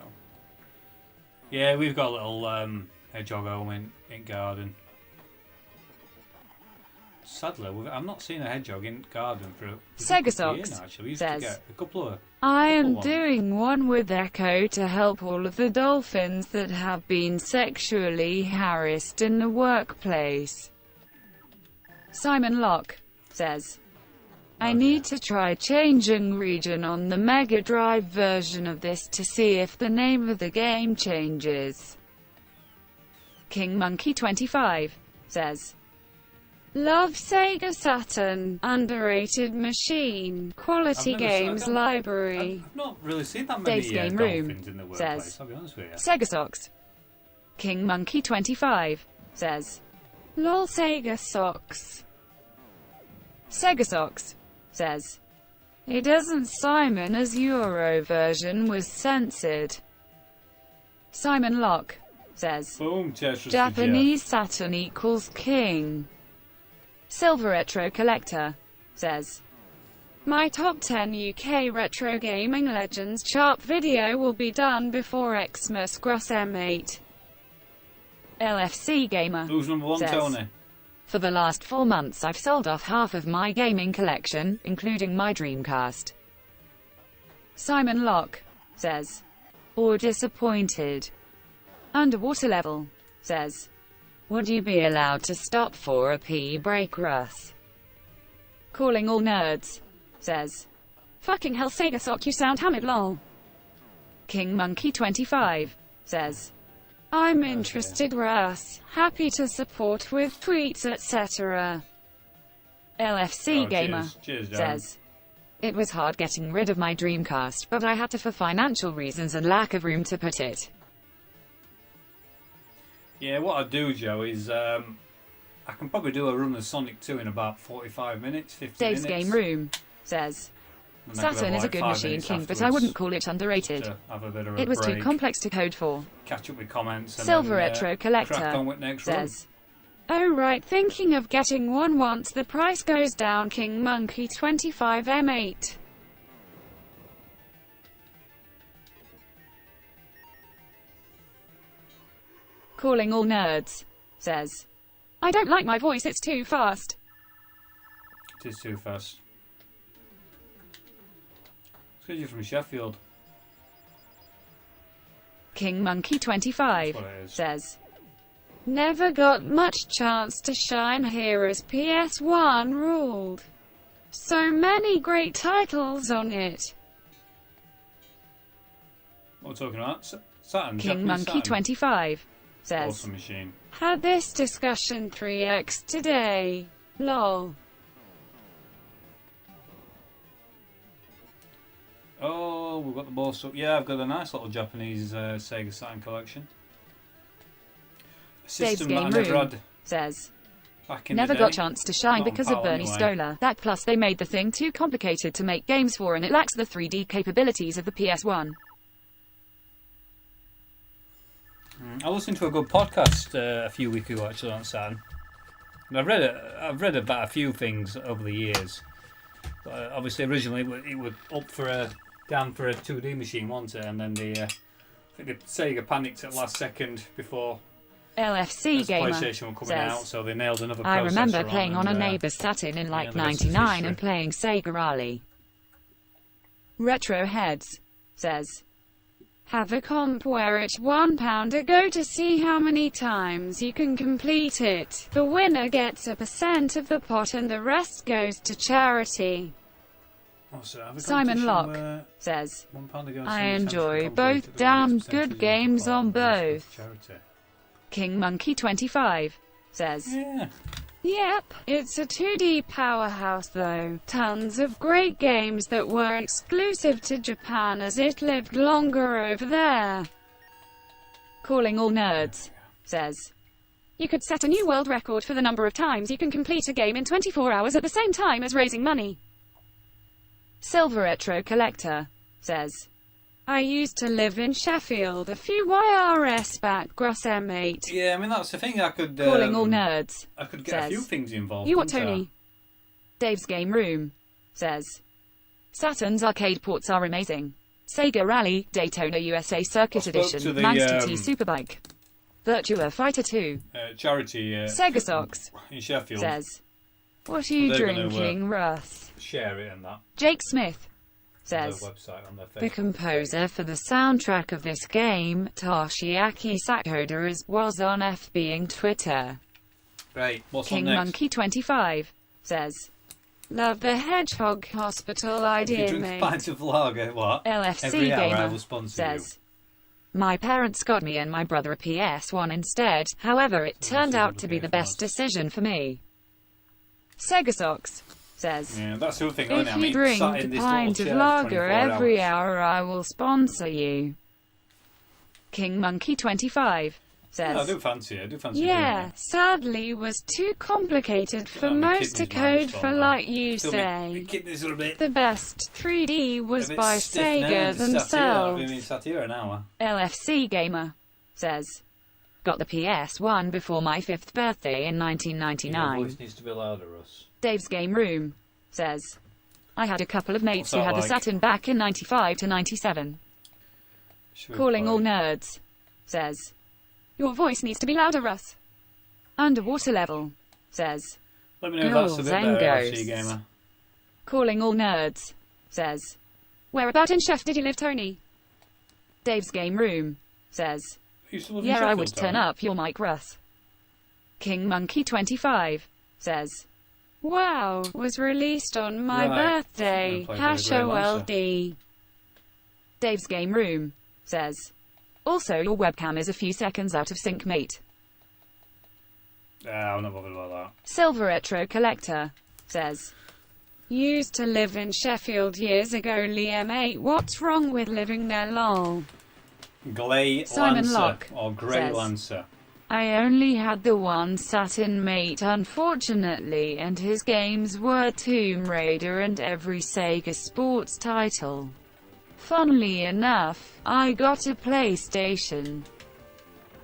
Yeah, we've got a little hedgehog home in garden. Sadly, I'm not seeing a hedgehog in garden for a Segasox actually. We used says, to get a couple of... I am ones. doing one with Echo to help all of the dolphins that have been sexually harassed in the workplace. Simon Locke says, I need to try changing region on the Mega Drive version of this to see if the name of the game changes. King Monkey 25 says, love Sega Saturn, underrated machine, quality games library. I've not really seen that many Dave's Game Room dolphins in the workplace, says, I'll be honest with you. Sega Socks. King Monkey 25 says, lol Sega Socks. Sega Socks says, it doesn't Simon as Euro version was censored. Simon Locke says, Boom, Tetris Japanese Saturn equals king. Silver Retro Collector says, my top 10 UK retro gaming legends chart video will be done before Xmas Gross M8. LFC Gamer Who's number one, says, Tony? for the last 4 months I've sold off half of my gaming collection, including my Dreamcast. Simon Locke says, or disappointed. Underwater Level says, would you be allowed to stop for a pee break, Russ? Calling All Nerds says, fucking hell Sega Sock, you sound hammered lol. King Monkey 25 says, I'm interested Russ, happy to support with tweets etc. LFC Gamer cheers, says, it was hard getting rid of my Dreamcast, but I had to for financial reasons and lack of room to put it. Yeah, what I do, Joe, is I can probably do a run of Sonic 2 in about 45 minutes, 50 Dave's minutes. Game Room says, And I could Saturn have is a like good 5 machine, minutes King, but I afterwards wouldn't call it underrated. to have a bit of a It was too break, complex to code for. catch up with comments, and Silver then, Retro crack Collector on with next run. says, oh right, thinking of getting one once the price goes down. King Monkey 25 M8. Calling All Nerds says, I don't like my voice, it's too fast. It is too fast. It's because you're from Sheffield. King Monkey 25 That's what it is. says, never got much chance to shine here as PS1 ruled. So many great titles on it. What are we talking about? Saturn. King Japanese Monkey Saturn. 25 says, Awesome machine. had this discussion 3x today. Lol. Oh, we've got the boss up. Yeah, I've got a nice little Japanese Sega Saturn collection. A Dave's system that Game I never Room had says, back in never the got day. chance to shine Not on because of PAL Bernie anyway. Stolar. That plus they made the thing too complicated to make games for and it lacks the 3D capabilities of the PS1. I listened to a good podcast a few weeks ago actually on Saturn. And I've read about a few things over the years. But, obviously originally it was up for a down for a 2D machine, wasn't it? And then I think the Sega panicked at last second before LFC as Gamer PlayStation were coming says, out, so they nailed another processor I remember on playing on a and, neighbor's Saturn in like the rest is 99 history. and playing Sega Rally. Retro Heads says, have a comp where it's £1 a go to see how many times you can complete it. The winner gets a % of the pot and the rest goes to charity. Simon Locke says, I enjoy both damn good games on both. King Monkey 25 says, Yeah. yep, it's a 2D powerhouse though. Tons of great games that were exclusive to Japan as it lived longer over there. Calling All Nerds says, you could set a new world record for the number of times you can complete a game in 24 hours at the same time as raising money. Silver Retro Collector says, I used to live in Sheffield a few YRS back. Gross M8. Yeah, I mean that's the thing. I could Calling All Nerds I could get a few says, things involved. you what, couldn't I? Tony? Dave's Game Room says, Saturn's arcade ports are amazing. Sega Rally, Daytona USA Circuit I spoke Edition, to the, Manx TT Superbike, Virtua Fighter 2, Charity Sega Socks in Sheffield says, what are you They're gonna, drinking, Russ? share it and that. Jake Smith Their says, website on their the Facebook. composer for the soundtrack of this game, Toshiaki Sakoda, was on FBing Twitter. Right, what's King on next? Monkey 25 says, Love the Hedgehog Hospital If you idea, drink a mate. pint of lager, what? LFC Every hour I Gamer will sponsor says, my parents got me and my brother a PS1 instead, however it turned out to be the best decision for me. Sega Socks says, you. Yeah, that's the other thing. if you drink a pint of lager every hour, I will sponsor you. King Monkey 25 says, Yeah, I do fancy it. I do fancy yeah, doing sadly was too complicated for Oh, my most to kidneys might code for respond, like you it. My say. kidneys are a bit, The best 3D was a bit by stiff now, Sega just sat here. I've themselves. been sat here an hour. LFC Gamer says, got the PS1 before my 5th birthday in Your 1999. voice needs to be louder, Russ. Dave's Game Room says, I had a couple of mates What's who that had a like? Saturn back in 95 to 97. Should we Calling play? all nerds says, your voice needs to be louder, Russ. Underwater Level says, Let me know if that's a Ghouls bit and better, Ghosts. LFC Gamer. Calling all nerds says, whereabout in Chef did you live, Tony? Dave's Game Room says, You still live in yeah, I Sheffield, would turn Tony? up your mic, Russ. King Monkey 25 says, wow, was released on my Right. birthday, I'm gonna play hash Grey OLD. Dave's Game Room says, also your webcam is a few seconds out of sync, mate. I'm not bothered about that. Silver Retro Collector says, used to live in Sheffield years ago, Liam 8, what's wrong with living there, lol? Gley Simon Lancer Locke or Grey says, Lancer. I only had the one Saturn, mate, unfortunately, and his games were Tomb Raider and every Sega Sports title. Funnily enough, I got a PlayStation.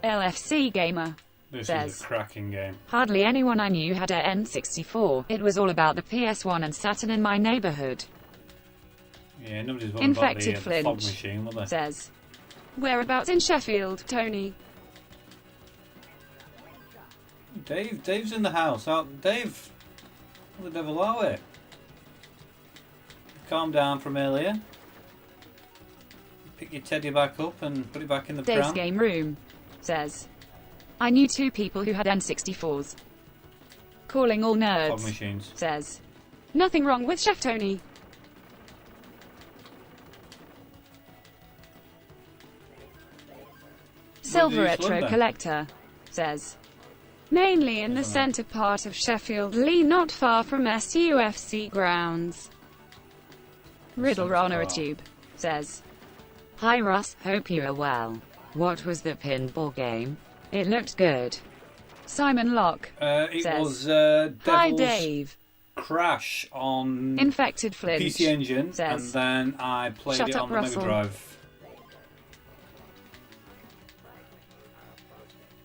LFC Gamer This says, is a cracking game. hardly anyone I knew had a N64. It was all about the PS1 and Saturn in my neighborhood. Yeah, nobody's bothered Infected about the fog Flinch machine, will they? says, whereabouts in Sheffield, Tony? Dave's in the house. Dave, what the devil are we? Calm down from earlier. Pick your teddy back up and put it back in the Dave's pram. Game Room says, I knew two people who had N64s. Calling all Fog nerds machines. says, nothing wrong with Chef Tony. Silver East Retro London. Collector says, mainly in the Isn't it? centre part of Sheffield, Lee, not far from SUFC grounds. Riddle Centre Runner part. Tube says, hi Russ, hope you are well. What was the pinball game? It looked good. Simon Locke It says, was hi Devil's Dave. Crash on Infected Flinch PC Engine, says, and then I played Shut it up, on the Mega Russell. Drive.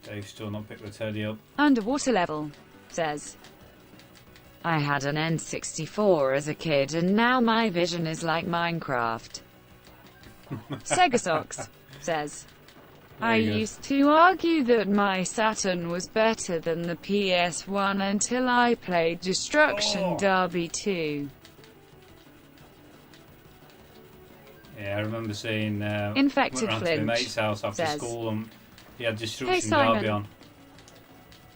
Dave's still not picked the teddy up. Underwater Level says, I had an N64 as a kid and now my vision is like Minecraft. Sega Socks says, I Very good. used to argue that my Saturn was better than the PS1 until I played Destruction Oh. Derby 2. Yeah, I remember seeing Infected went round to my Flinch mate's house after says, school and he had Destruction Simon. Derby on.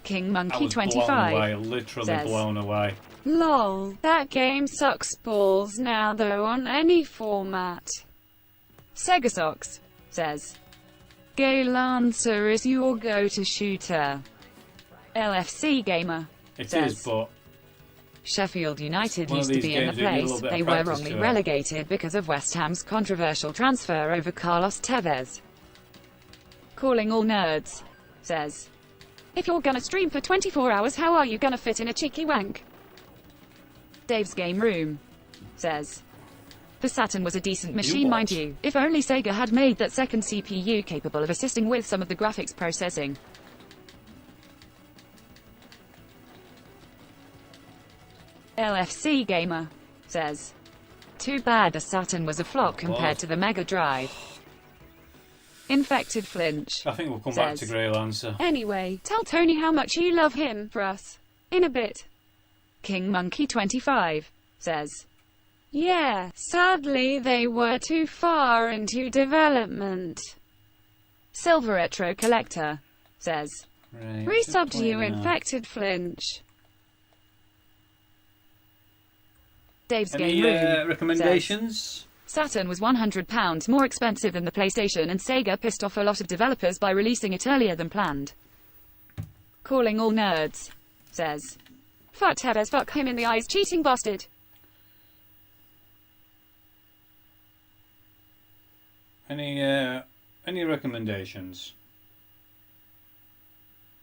King I Monkey was blown 25 away, literally says, blown away. lol, that game sucks balls now though on any format. Sega Socks says, Gay Lancer is your go-to shooter. LFC Gamer It says, is, but Sheffield United One of used to these be in the games you need a place little bit of they were practice wrongly to it. relegated because of West Ham's controversial transfer over Carlos Tevez. Calling all nerds says, if you're gonna stream for 24 hours, how are you gonna fit in a cheeky wank? Dave's Game Room says, the Saturn was a decent machine, mind what? you. If only Sega had made that second CPU capable of assisting with some of the graphics processing. LFC Gamer says, too bad the Saturn was a flop compared to the Mega Drive. Infected Flinch I think we'll come back to says, Grey Lancer. anyway, tell Tony how much you love him for us. In a bit. King Monkey 25 says, yeah, sadly they were too far into development. Silver Retro Collector says, Right, resubbed just you, playing now. Infected Flinch. Dave's Any Game Room recommendations? says, Saturn was £100 more expensive than the PlayStation, and Sega pissed off a lot of developers by releasing it earlier than planned. Calling All Nerds says, fuck Tevez, fuck him in the eyes, cheating bastard. Any recommendations?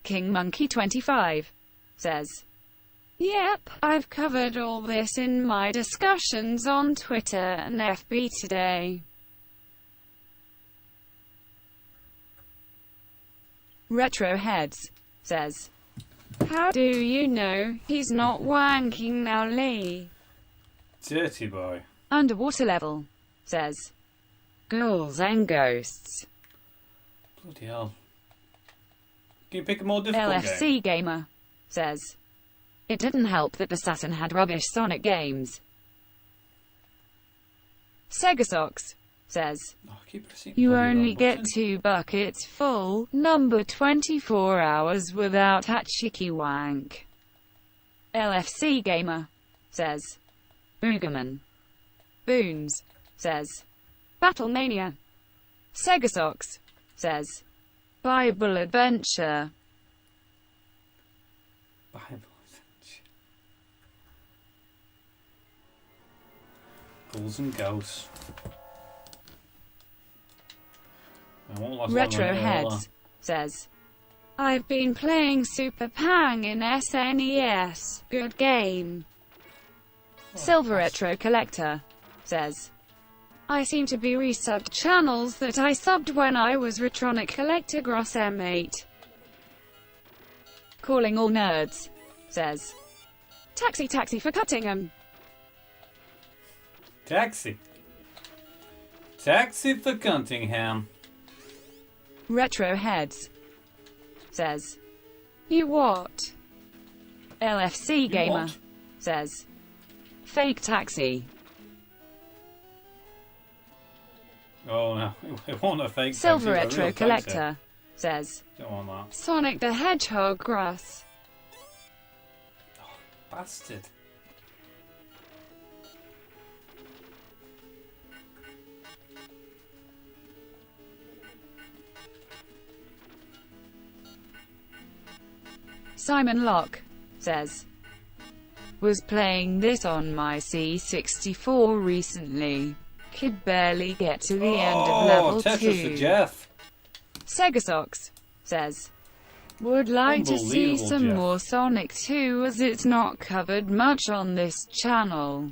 King Monkey 25 says, yep, I've covered all this in my discussions on Twitter and FB today. Retroheads says, how do you know he's not wanking now, Lee? Dirty boy. Underwater Level says, ghouls and ghosts. Bloody hell. Can you pick a more difficult LFC game? Gamer says, it didn't help that the Saturn had rubbish Sonic games. Sega Socks says, Oh, I keep pressing you bloody only wrong get button. 2 buckets full, number 24 hours without Hachiki wank. LFC Gamer says, Boogerman. Boons says, Battlemania. Sega Socks says, Bible Adventure. Bible. Ghouls and ghosts. I won't last long on it, will I? Retroheads says, I've been playing Super Pang in SNES. Good game. Silver Retro Collector says, I seem to be resubbed channels that I subbed when I was Retronic Collector Gross M8. Calling All Nerds says, Taxi taxi for Cuttingham. Taxi. Taxi for Cuntingham. Retroheads says, you what? LFC Gamer what? says, fake taxi. Oh no, it won't a fake Silver taxi, it's a Retro real Collector says, taxi. Don't want that. Sonic the Hedgehog Grass. Bastard. Simon Locke says, was playing this on my C64 recently. Could barely get to the end of level Tetris 2. for Jeff. Sega Socks says, would like to see Unbelievable, some Jeff. more Sonic 2 as it's not covered much on this channel.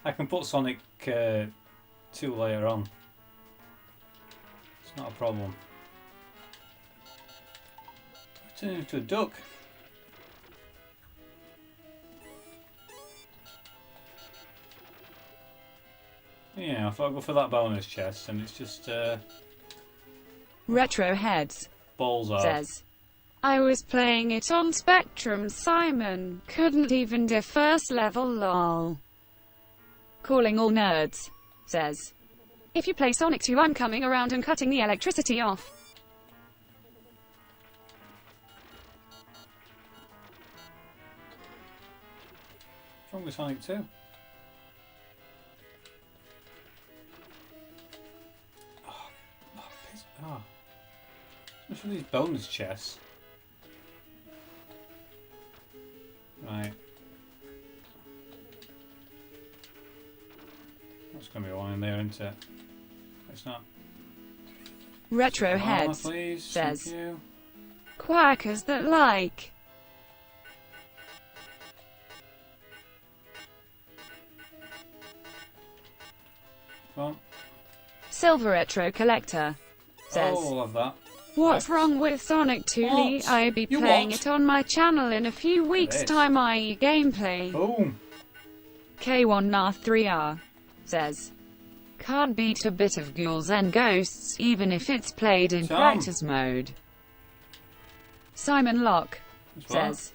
I can put Sonic 2 later on. It's not a problem. Turn into a duck. Yeah, I thought I'd go for that bonus chest, and it's just Retroheads balls out. says, I was playing it on Spectrum, Simon. Couldn't even do first level, lol. Calling All Nerds says, if you play Sonic 2, I'm coming around and cutting the electricity off. What's wrong with Sonic 2? What's for these bonus chests? Right. That's going to be one in there, isn't it? It's not. Retroheads Please. says, Thank you. quackers that like. Come on. Silver Retro Collector says, Oh, love that. what's wrong with Sonic 2, Lee? What? I'll be You playing what? it on my channel in a few weeks' It. time, i.e. gameplay. Boom. K1Nath3R says, can't beat a bit of ghouls and ghosts, even if it's played in Tom. practice mode. Simon Locke That's what? says,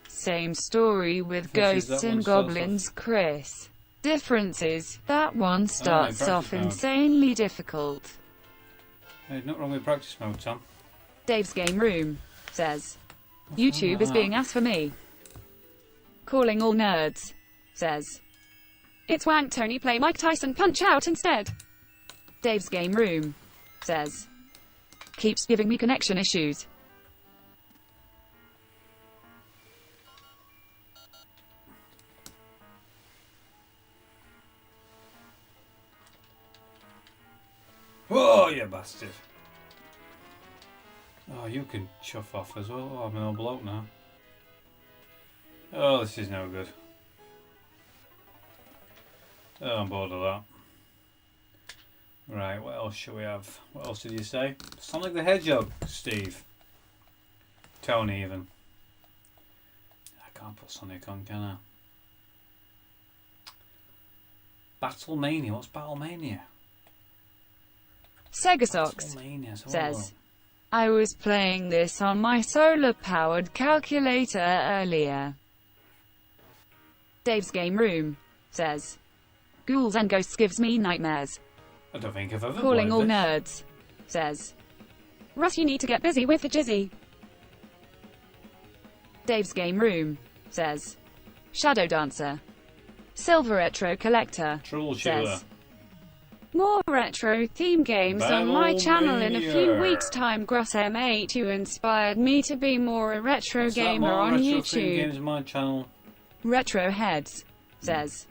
same story with Which is ghosts that one and starts goblins, Chris. Difference is, that one starts practice off mode. insanely difficult. Hey, not wrong with practice mode, Tom. Dave's Game Room says, YouTube is being asked for me. Calling all nerds. Says. It's wank Tony, play Mike Tyson Punch Out instead. Dave's Game Room. Says. Keeps giving me connection issues. Oh, you bastard. Oh, you can chuff off as well. Oh, I'm an old bloke now. Oh, this is no good. Oh, I'm bored of that. Right, what else shall we have? What else did you say? Sonic the Hedgehog, Steve. Tony, even. I can't put Sonic on, can I? Battlemania. What's Battlemania? Sega Socks says, I was playing this on my solar-powered calculator earlier. Dave's Game Room says, Ghouls and Ghosts gives me nightmares. I don't think I've ever Calling played all this. nerds says, Russ, you need to get busy with the jizzy. Dave's Game Room says, Shadow Dancer. Silver Retro Collector says, more retro theme games on my channel in a few weeks' time. Gross M8, you inspired me to be more a retro gamer on YouTube. Games on my channel. Retro Heads says,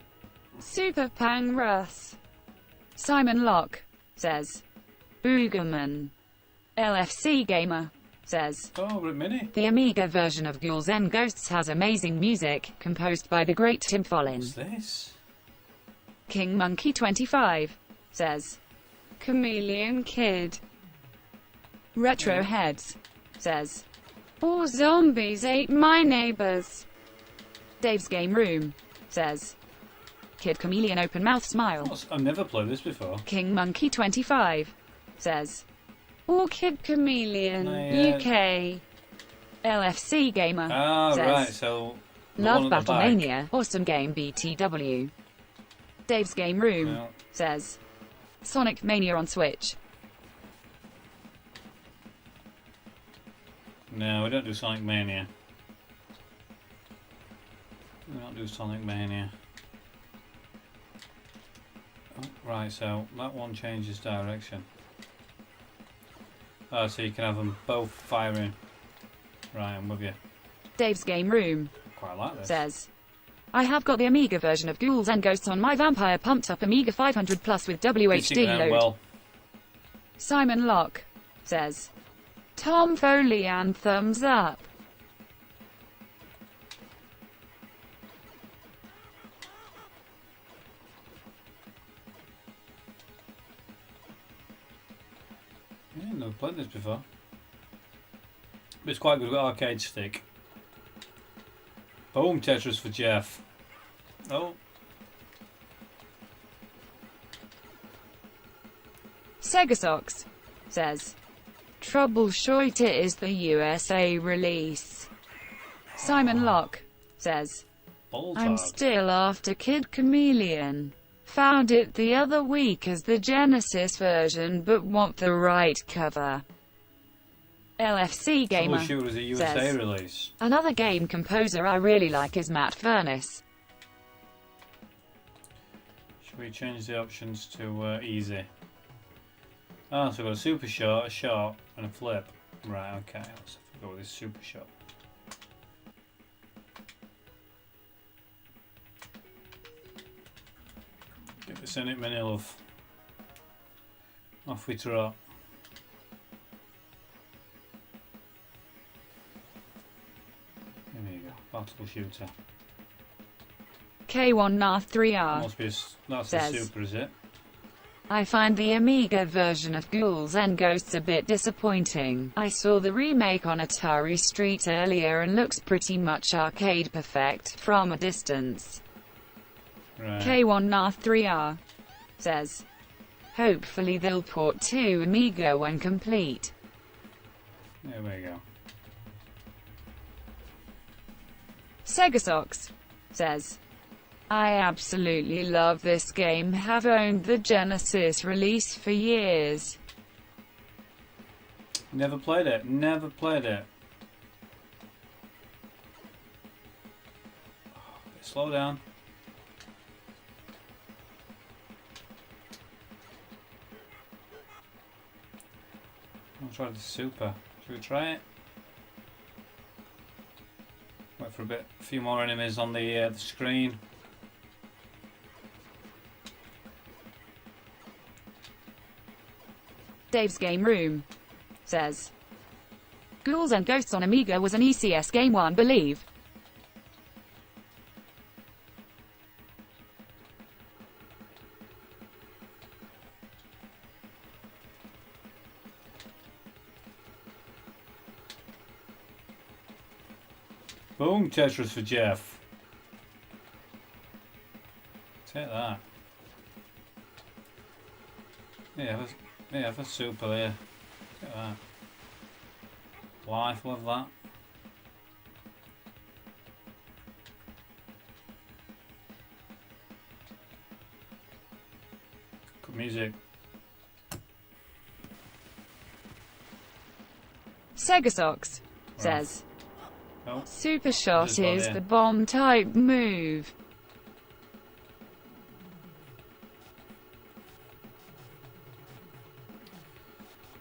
Super Pang Russ. Simon Locke says, Boogerman. LFC Gamer says, Mini. The Amiga version of Ghouls and Ghosts has amazing music, composed by the great Tim Follin. What's this? King Monkey 25 says, Chameleon Kid. Retro Heads says, Four zombies ate my neighbors. Dave's Game Room says, Kid Chameleon Open Mouth Smile. I've never played this before. King Monkey 25 says, Orchid Chameleon UK. LFC Gamer says, right, so Love Battlemania, awesome game BTW. Dave's Game Room says, Sonic Mania on Switch. No, we don't do Sonic Mania. We don't do Sonic Mania. Oh, right, so that one changes direction. Oh, so you can have them both firing. Right, I'm with you. Dave's Game Room Quite like this. says, I have got the Amiga version of Ghouls and Ghosts on my Vampire pumped up Amiga 500 Plus with WHD load. Well. Simon Locke says, Tom Foley and thumbs up. Yeah, never played this before. But it's quite good with arcade stick. Boom, Tetris for Jeff. Oh. Sega Socks says, Troubleshooter is the USA release. Simon Locke says, I'm still after Kid Chameleon. Found it the other week as the Genesis version but want the right cover. LFC Gamer Troubleshooter is a USA says, release. Another game composer I really like is Matt Furniss. Should we change the options to easy? Ah, so we've got a super short, a short, and a flip. Right, okay, let's go with this super short. Get this in it, mini love. Off we trot. There you go, battle shooter. K1Nath3R Must be that's says, the super, is it? I find the Amiga version of Ghouls and Ghosts a bit disappointing. I saw the remake on Atari Street earlier and looks pretty much arcade perfect from a distance. Right. K1Nath3R says, hopefully they'll port to Amiga when complete. There we go. Sega Socks says, I absolutely love this game, have owned the Genesis release for years. Never played it, never played it. slow down. I'll try the super. Should we try it? Wait for a few more enemies on the screen. Dave's Game Room says, Ghouls and Ghosts on Amiga was an ECS game, one believe. Boom, Tetris for Jeff. Take that. Yeah, for super there. Look at that. Life, love that. Good music. Sega Socks says, Oh. Super Shot Just got is in. the bomb type move.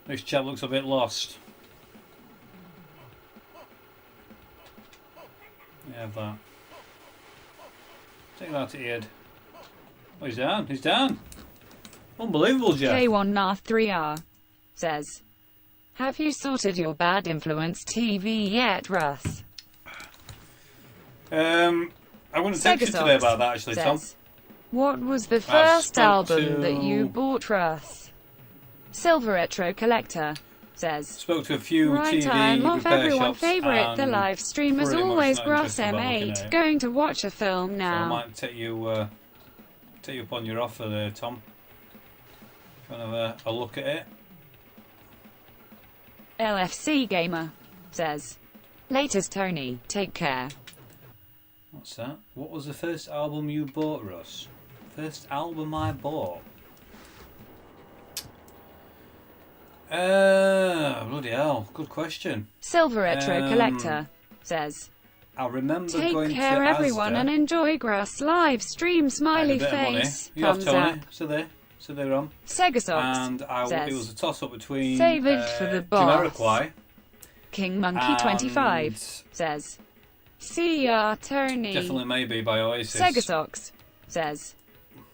This chap looks a bit lost. Yeah, have that. Take that to Ed. Oh, he's down. He's down. Unbelievable, Jeff. K1Nath3R says, have you sorted your bad influence TV yet, Russ? I'm going to text you today about that, actually, Tom. Says, what was the I've first spoke album that to- you bought, Russ? Silver Retro Collector says, Spoke to a few right, TV I'm off repair everyone shops favourite. The and live stream as pretty much always, not Grass interested about looking at M8. it. Going to watch a film So I now. might take you up on your offer there, Tom. If you want to have a look at it. LFC Gamer says, latest Tony, take care. What's that? What was the first album you bought, Russ? First album I bought? Bloody hell. Good question. Silver Retro Um, Collector says, I remember take going care to everyone Asda. and enjoy Grass live stream, I had smiley a bit of money. face, You have thumbs Tony. up. So they're on. Sega Socks And it says, was a toss-up between save it for the boss. Jamiroquai King Monkey 25 and says, see ya, Tony. Definitely Maybe by Oasis. Sega Socks says,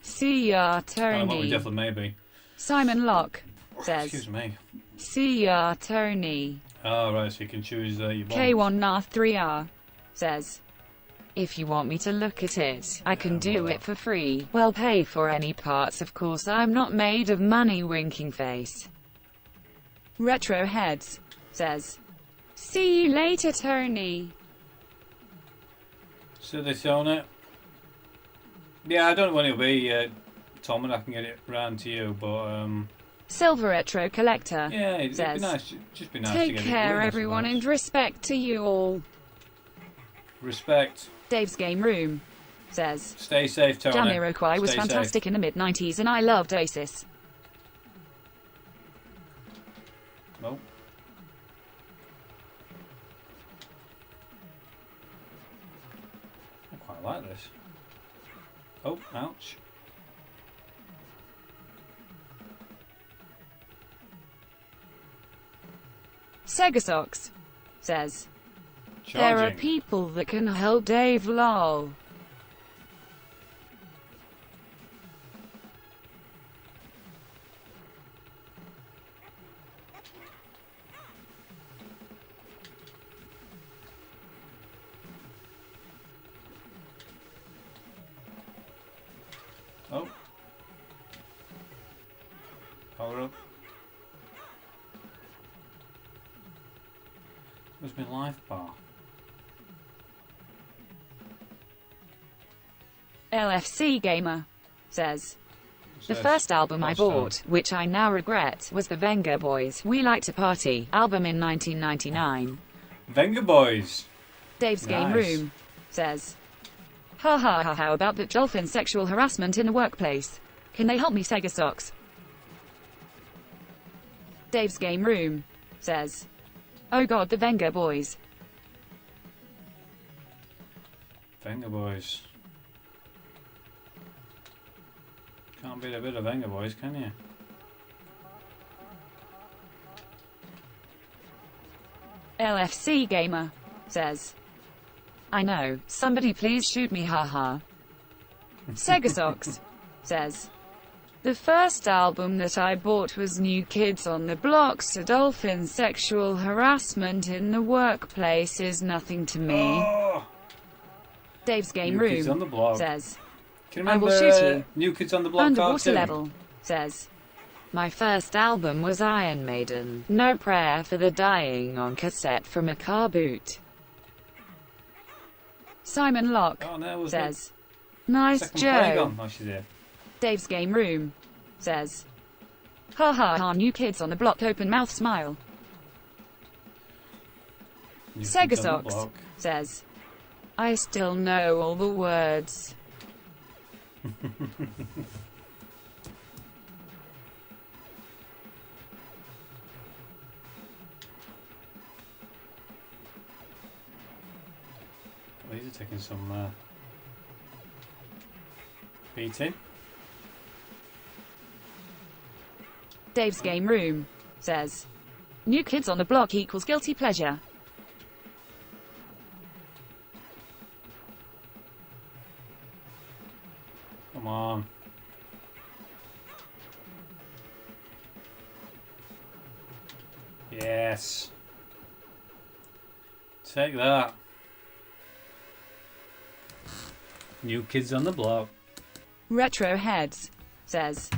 see ya, What we Tony. Definitely Maybe. Simon Locke says, Excuse me. see ya, Tony. Oh, right, so you can choose your bomb. K1Nath3R says, if you want me to look at it, I can do it for free. Well, pay for any parts, of course. I'm not made of money, winking face. Retro Heads says, see you later, Tony. So they own it. Yeah, I don't know when it'll be, Tom, and I can get it round to you, but Silver Retro Collector yeah, it'd be says, nice. Just be nice to take get care, it. everyone, and respect to you all. Respect. Dave's Game Room says, Stay safe, Tony. Jamiroquai was Stay fantastic in the mid-90s and I loved Oasis. Safe. Nope. I quite like this. Oh, ouch. Sega Socks says, there are Charging. people that can help Dave, lol. Oh. Power up. Where's my life bar? LFC Gamer says, the Says, first album I what's that? bought, which I now regret, was the Venga Boys' We Like to Party album in 1999. Venga Boys. Dave's Game Nice. Room says, ha ha ha, how about that dolphin sexual harassment in the workplace? Can they help me, Sega Socks? Dave's Game Room says, oh god, the Venga Boys. Venga Boys. Can't beat a bit of Venga Boys, can you? LFC Gamer says, I know, somebody please shoot me, haha. Sega Socks says, the first album that I bought was New Kids on the Block's Dolphin. Sexual harassment in the workplace is nothing to me. Oh, Dave's Game New Kids on the Room Block. says, Can you I remember will shoot you. New Kids on the Block Underwater cartoon? Level says, my first album was Iron Maiden, No Prayer for the Dying on cassette from a car boot. Simon Locke Oh, no, was says, nice second play Joe. gone? Oh, she's here. Dave's Game Room says, ha ha ha, New Kids on the Block, open mouth smile. New Sega Kids on the Socks Block. says, I still know all the words. These are taking some beating. Dave's Game Room says, New Kids on the Block equals guilty pleasure. Come on. Yes. Take that. New Kids on the Block. Retro Heads says,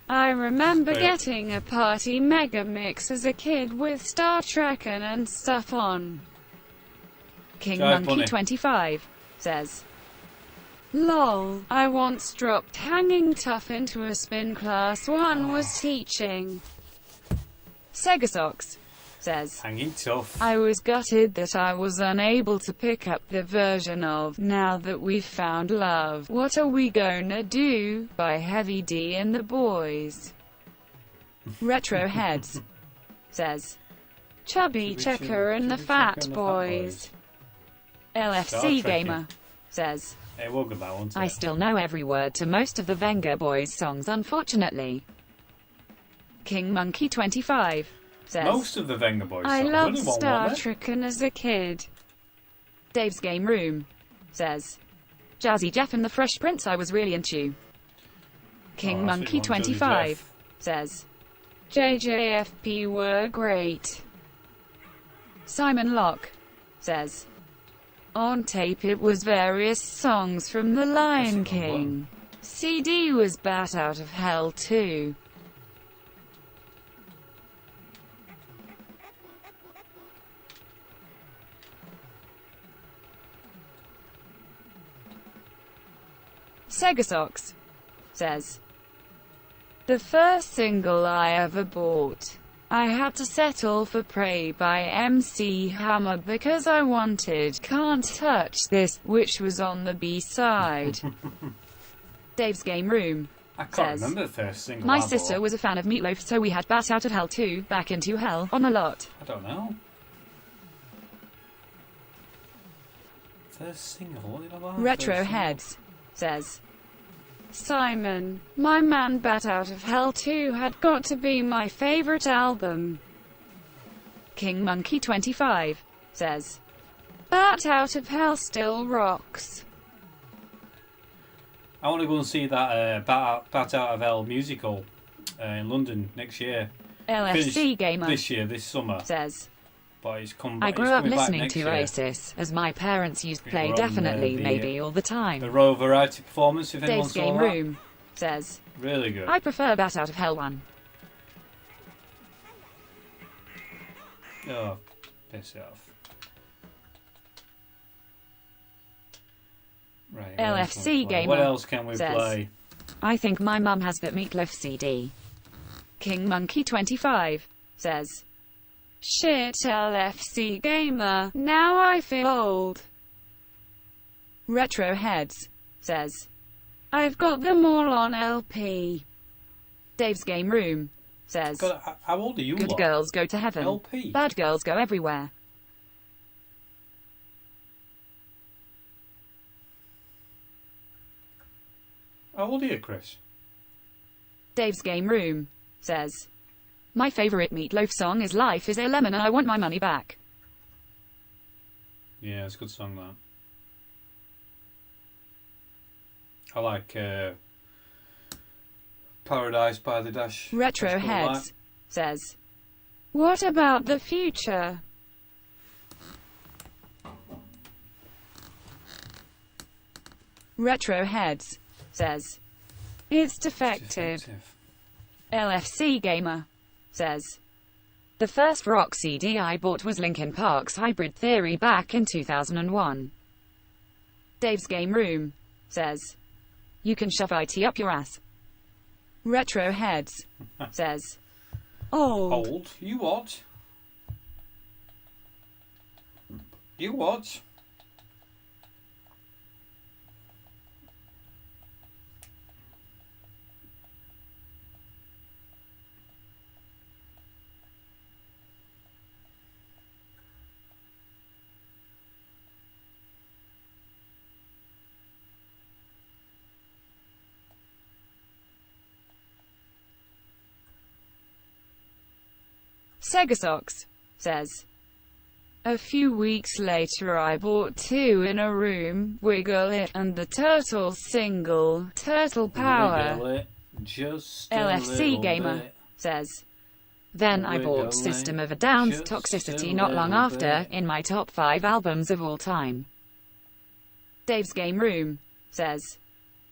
I remember Yeah. getting a party mega mix as a kid with Star Trek and stuff on. King Jive Monkey Bunny. 25 says, lol, I once dropped hanging tough into a spin class one was teaching. Sega Socks says, Hanging Tough. I was gutted that I was unable to pick up the version of Now That We've Found Love, What Are We Gonna Do? By Heavy D and the Boys. Retro Heads says, Chubby Checker and the Fat Boys. LFC Gamer says, Hey, we'll get that one too. I still know every word to most of the Venga Boys songs, unfortunately. King Monkey 25 says, Most of the Venga Boys I songs. loved Only one, Star wasn't Trek as a kid. Dave's Game Room says, Jazzy Jeff and the Fresh Prince I was really into. King Oh, that's Monkey what you want, Jazzy 25 Jeff. says, JJFP were great. Simon Locke says, on tape it was various songs from The Lion That's a good one. King. CD was Bat Out of Hell too. Sega Socks says, the first single I ever bought, I had to settle for Pray by MC Hammer because I wanted Can't Touch This, which was on the B-side. Dave's Game Room I can't says, remember the first single my I sister bought. was a fan of Meatloaf, so we had Bat Out of Hell 2, Back Into Hell, on a lot. I don't know. First single? What did I buy? Retro First single? Heads says, Simon, my man Bat Out of Hell 2 had got to be my favorite album. King Monkey 25 says, Bat Out of Hell still rocks. I want to go and see that Bat Out of Hell musical in London next year. LFC Finished Gamer this summer. says, But it's come I it's grew up coming back listening next to year. Oasis, as my parents used to play We're on, definitely, the, maybe all the The time. Royal Variety Performance, if anyone Dave's saw Game that. Room says, Really good. I prefer Bat Out of Hell 1. Oh, piss it off. Right, what else LFC can we play? Gamer What else can we says, play? I think my mum has that Meatloaf CD. King Monkey 25 says, shit LFC Gamer, now I feel old. Retro Heads says, I've got them all on LP. Dave's Game Room says, God, how old are you? good lot? girls go to heaven, LP. bad girls go everywhere. How old are you, Chris? Dave's Game Room says, my favorite Meatloaf song is Life is a Lemon and I Want My Money Back. Yeah, it's a good song, that. I like Paradise by the Dash. Retro Heads says, what about the future? Retro Heads says, it's defective. LFC Gamer says, the first rock CD I bought was Linkin Park's Hybrid Theory back in 2001. Dave's Game Room says, you can shove IT up your ass. Retro Heads says, Old? You what? You what? Sega Socks says, a few weeks later I bought Two in a Room, Wiggle It, and the Turtles single, Turtle Power. Wiggle it just LFC Gamer bit. says, then I bought System of a Down's Toxicity not long after, in my top 5 albums of all time. Dave's Game Room says,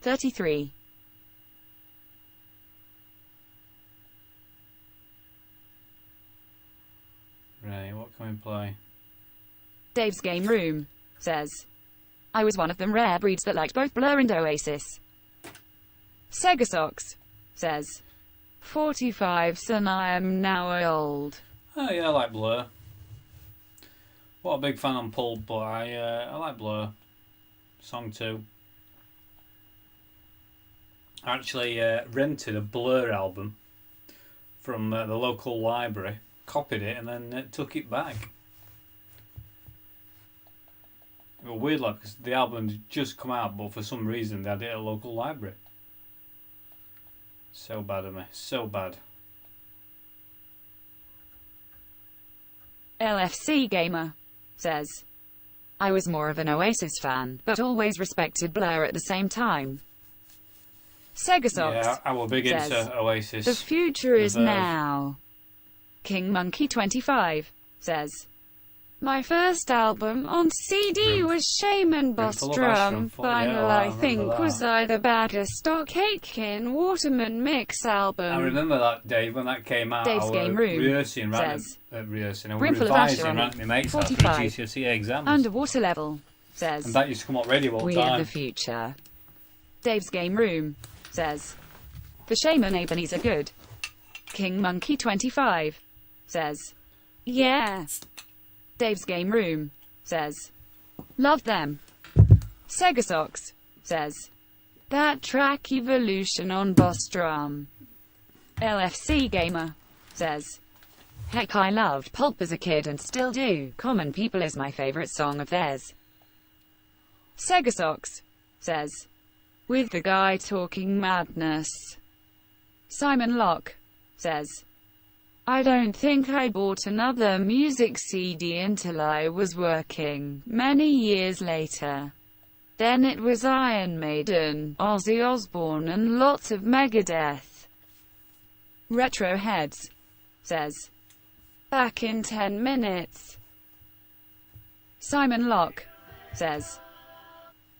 33. Right, what can we play? Dave's Game Room says, I was one of them rare breeds that liked both Blur and Oasis. Sega Socks says, 45s and I am now old. Oh yeah, I like Blur. What a big fan on Pulp, but I like Blur. Song 2. I actually rented a Blur album from the local library, copied it, and then took it back. It was weird, like, because the album had just come out, but for some reason they had it at a local library. So bad of me, so bad. LFC Gamer says, I was more of an Oasis fan, but always respected Blur at the same time. Sega Socks Yeah, I was big says, into Oasis. the future is Verve. now. King Monkey 25 says, my first album on CD was Shaman Boss Full of Drum. Ashram, Final, yeah, I remember think, that. was either Bagger Stock Aitken Waterman Mix album. I remember that, Dave, when that came out. Dave's I Game was Room rehearsing, says, I was Brimful of revising Asher around on my mates out for 45. GCSE exams. Underwater Level says, And that used to come up radio all we the are time. the future. Dave's Game Room says, the Shaman Ebonies are good. King Monkey 25 says, yeah. Dave's Game Room says, love them. Sega Socks says, that track Evolution on Boss Drum. LFC Gamer says, heck, I loved Pulp as a kid and still do. Common People is my favorite song of theirs. Sega Socks says, with the guy talking madness. Simon Locke says, I don't think I bought another music CD until I was working, many years later. Then it was Iron Maiden, Ozzy Osbourne and lots of Megadeth. Retro Heads says, back in 10 minutes. Simon Locke says,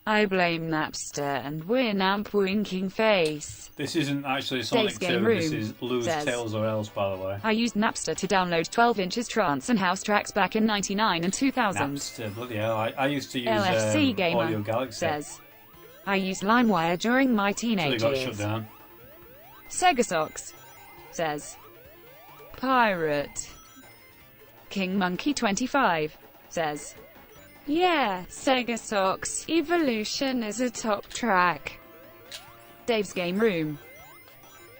I blame Napster and Winamp winking face. This isn't actually Sonic 2, Game this Room is Lose says, Tails or Else, by the way. I used Napster to download 12 inches trance and house tracks back in 99 and 2000. Napster, bloody hell. I used to use LFC Gamer Audio Galaxy. says, I used LimeWire during my Until teenage it got shut years. down. Sega Socks says, Pirate. King Monkey 25 says, yeah, Sega Socks, Evolution is a top track. Dave's Game Room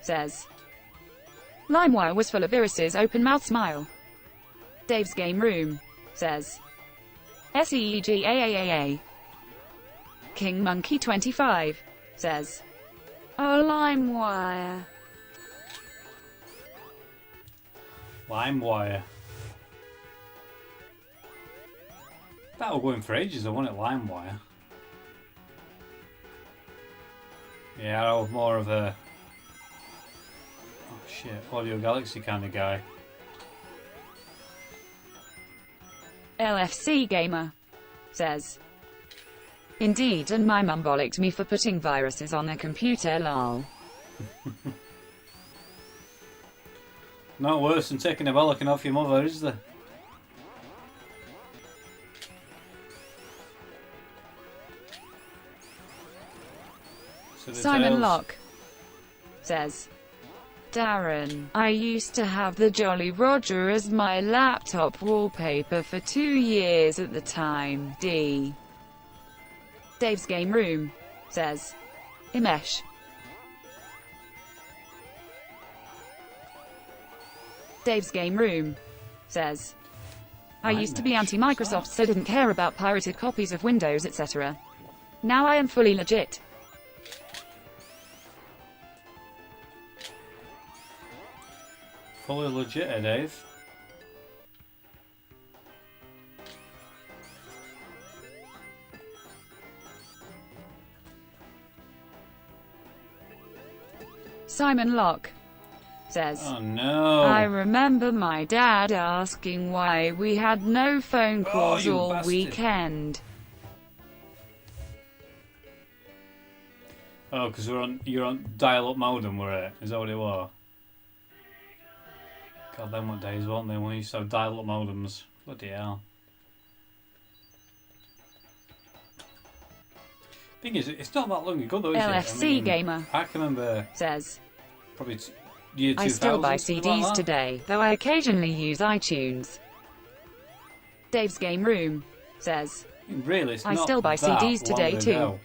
says, LimeWire was full of Iris's open mouth smile. Dave's Game Room says, SEEGAAAA. King Monkey 25 says, oh, LimeWire. LimeWire. That was going for ages, I wanted LimeWire. Yeah, I was more of a... Oh shit, Audio Galaxy kind of guy. LFC Gamer says, indeed, and my mum bollocked me for putting viruses on the computer, lol. Not worse than taking a bollocking off your mother, is there? So Simon Locke says, Darren, I used to have the Jolly Roger as my laptop wallpaper for 2 years at the time. Dave's Game Room says, Imesh. Dave's Game Room says, I used to be anti-Microsoft, so didn't care about pirated copies of Windows, etc. Now I am fully legit. Fully legit, eh, Dave? Simon Locke says, oh no. I remember my dad asking why we had no phone calls all bastard. weekend. Oh, because you're on dial-up modem, were it? Is that what it was? God, them what days, weren't they, when we used to have dial-up modems? Bloody hell. Thing is, it's not that long ago though, is LFC it? I mean, Gamer I can remember says, probably year 2000. I still buy something CDs like that. today, though I occasionally use iTunes. Dave's Game Room says, I mean, really, it's I not still buy that CDs today long too. ago.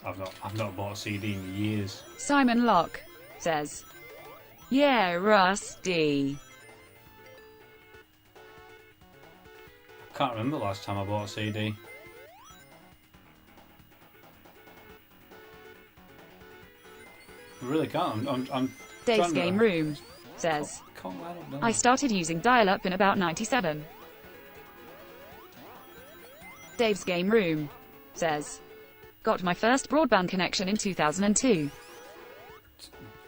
I've not bought a CD in years. Simon Locke says, yeah, Rusty. I can't remember the last time I bought a CD. I really can't. I'm Dave's trying to- Game Room says, Can't line up, no. I started using dial-up in about 97. Dave's Game Room says, got my first broadband connection in 2002.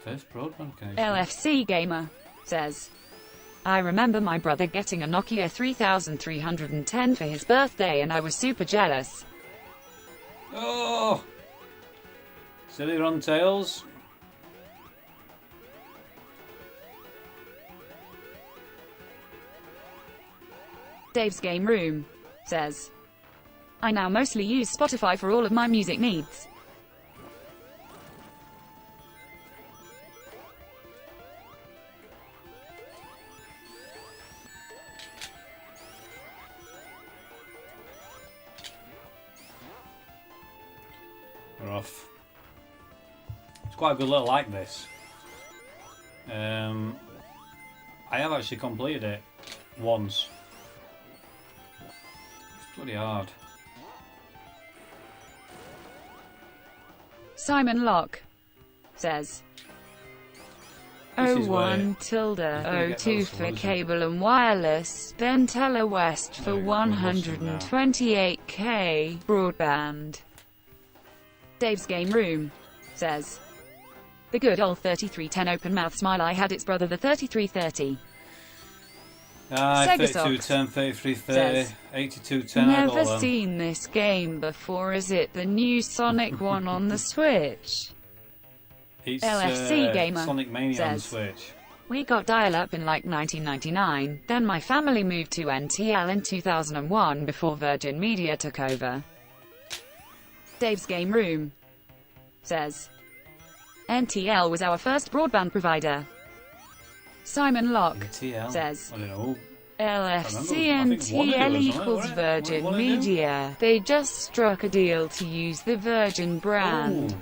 First broadband connection. LFC Gamer says, I remember my brother getting a Nokia 3310 for his birthday and I was super jealous. Oh! Silly Ron Tails. Dave's Game Room says, I now mostly use Spotify for all of my music needs. Rough. It's quite a good little like this. I have actually completed it once. It's bloody hard. Simon Locke says, This is where 01 tilde gonna get 02 those for from, isn't it? cable and wireless, then Telewest for No, we're lost in that. 128k broadband. Dave's Game Room says, the good old 3310 open mouth smile, I had its brother the 3330. Aye, Sega 32, Socks 10, 33, 30, says, 82, 10, I got never them. seen this game before, is it the new Sonic one on the Switch? It's LFC Gamer Sonic Mania on the says, Switch. we got dial-up in like 1999, then my family moved to NTL in 2001 before Virgin Media took over. Dave's Game Room says, NTL was our first broadband provider. Simon Locke NTL? says, I don't know. LFC I think one of it was, NTL wasn't it? equals Wasn't it? Virgin One of them? Media. They just struck a deal to use the Virgin brand. Ooh.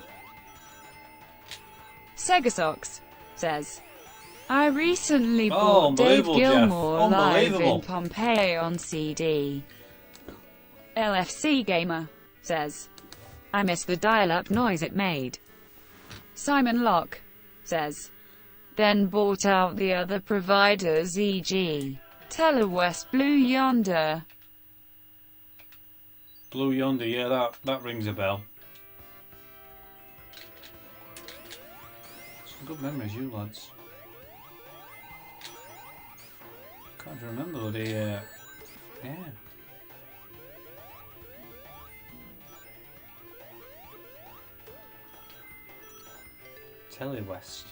Sega Socks says, I recently Oh, bought Dave unbelievable, Jeff. Gilmore live Unbelievable. in Pompeii on CD. LFC Gamer says, I miss the dial-up noise it made. Simon Locke says, then bought out the other providers, e.g. Telewest, Blue Yonder. Blue Yonder, yeah, that rings a bell. Some good memories, you lads. Can't remember the yeah. Telewest.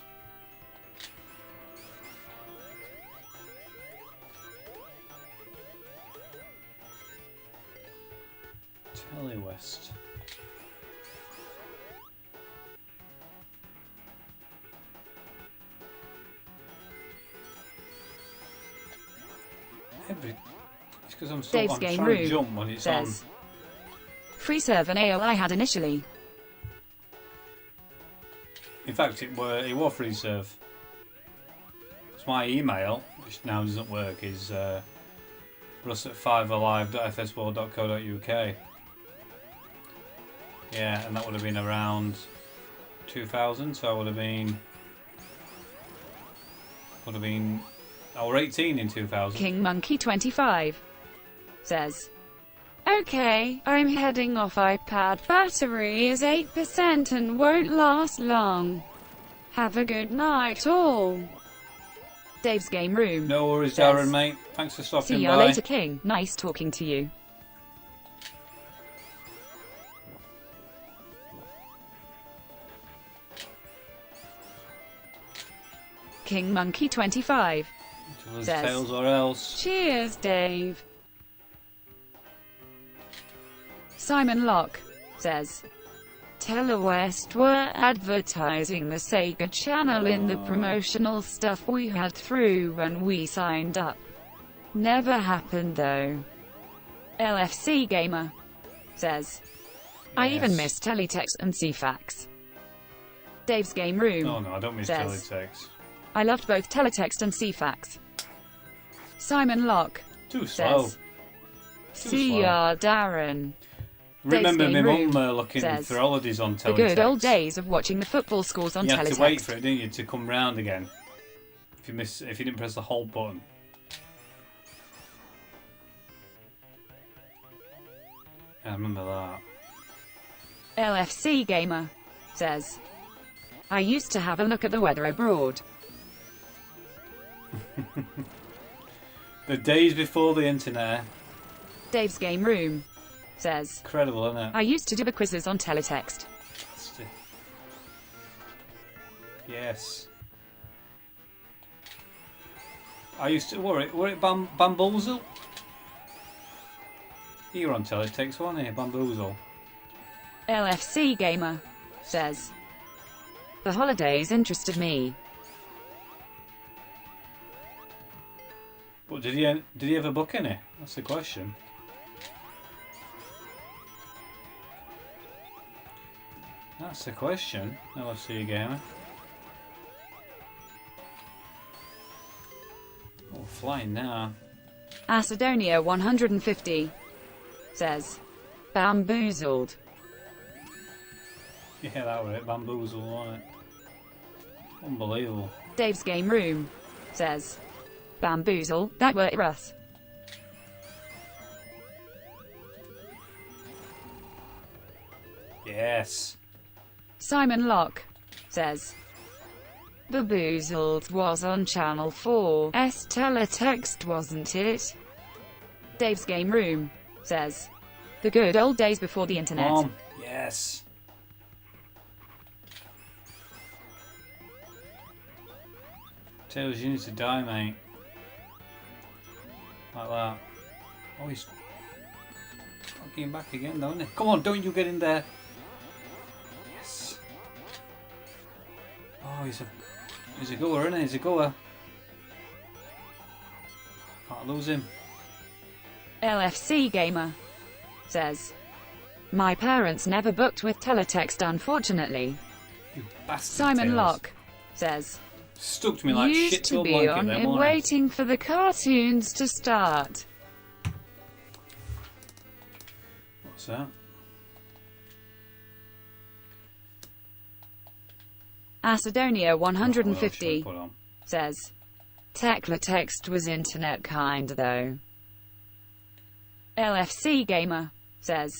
Telewest. It's because I'm Dave's I'm Game trying Room to jump when it's on. says, free serve and AOL I had initially. In fact, it were free serve. It's my email, which now doesn't work, is russ@fivealive.fs4.co.uk. Yeah, and that would have been around 2000, so I would have been I was 18 in 2000. King Monkey 25 says, okay, I'm heading off. iPad battery is 8% and won't last long. Have a good night all. Dave's Game Room. No worries, says, Darren, mate. Thanks for stopping see by. ya later, King. Nice talking to you. King Monkey 25 says, Tails or else. cheers, Dave. Simon Locke says, Telewest were advertising the Sega channel in the promotional stuff we had through when we signed up. Never happened though. LFC Gamer says, I even miss teletext and CFAX. Dave's Game Room Oh no, I don't miss says, teletext. I loved both teletext and CFAX. Simon Locke Too slow. says, see ya, Darren. Remember Dave's my Game mum Room looking says, for holidays on teletext. the good old days of watching the football scores on You had teletext. to wait for it, didn't you, to come round again. If you didn't press the hold button. I remember that. LFC Gamer says, I used to have a look at the weather abroad. The days before the internet. Dave's Game Room says, Incredible, isn't it? I used to do the quizzes on teletext. Yes. I used to. Were it Bamboozle? You were on teletext, weren't you? Bamboozle. LFC Gamer says, the holidays interested me. But did he ever book any? That's the question. That's the question. LFC Gamer. Oh, flying now. Acidonia 150 says, bamboozled. Yeah, that was it. Bamboozle, wasn't it? Unbelievable. Dave's Game Room says, bamboozle, that were Russ. Yes. Simon Locke says, Baboozled was on Channel 4's teletext, wasn't it? Dave's Game Room says, the good old days before the internet. Mom. Yes. Tails, you need to die, mate. Like that. Oh, he's fucking back again, don't he? Come on, don't you get in there. Yes. Oh, he's a goer, isn't he? He's a goer. Can't lose him. LFC Gamer says, my parents never booked with teletext, unfortunately. You bastard. Simon Tails. Locke says, Stuck to me like used shit to to a be blanket on then, in wasn't it? waiting for the cartoons to start. What's that? Acidonia What else should I 150 put on? says, Tekla text was internet kind though. LFC Gamer says,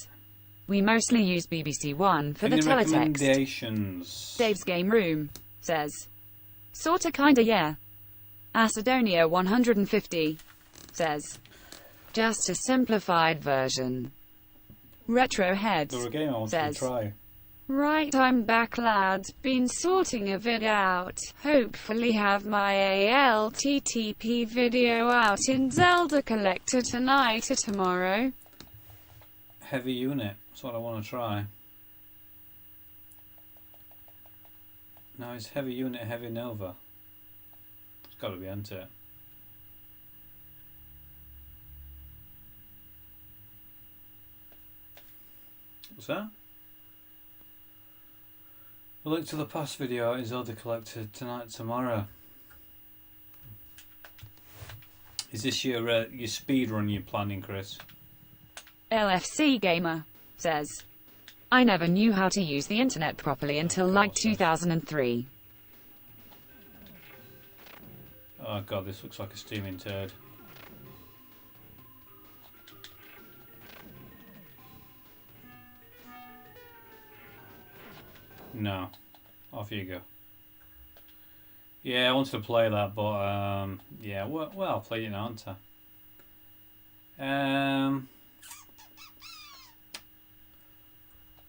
we mostly use BBC One for Any the teletext. recommendations? Dave's Game Room says, sorta kinda yeah. Acidonia 150 says, just a simplified version. Retroheads There a game I wanted says, to try. right, I'm back lads, been sorting a vid out, hopefully have my ALTTP video out in Zelda Collector tonight or tomorrow. Heavy Unit. That's what I want to try. No, it's Heavy Unit, Heavy Nova. It's got to be, hasn't it? What's that? The link to the past video is Zelda Collector tonight, tomorrow. Is this your speed run you're planning, Chris? LFC Gamer says, I never knew how to use the internet properly until like 2003. Oh god, this looks like a steaming turd. No. Off you go. Yeah, I wanted to play that, but yeah, well, I'll play it now, aren't I?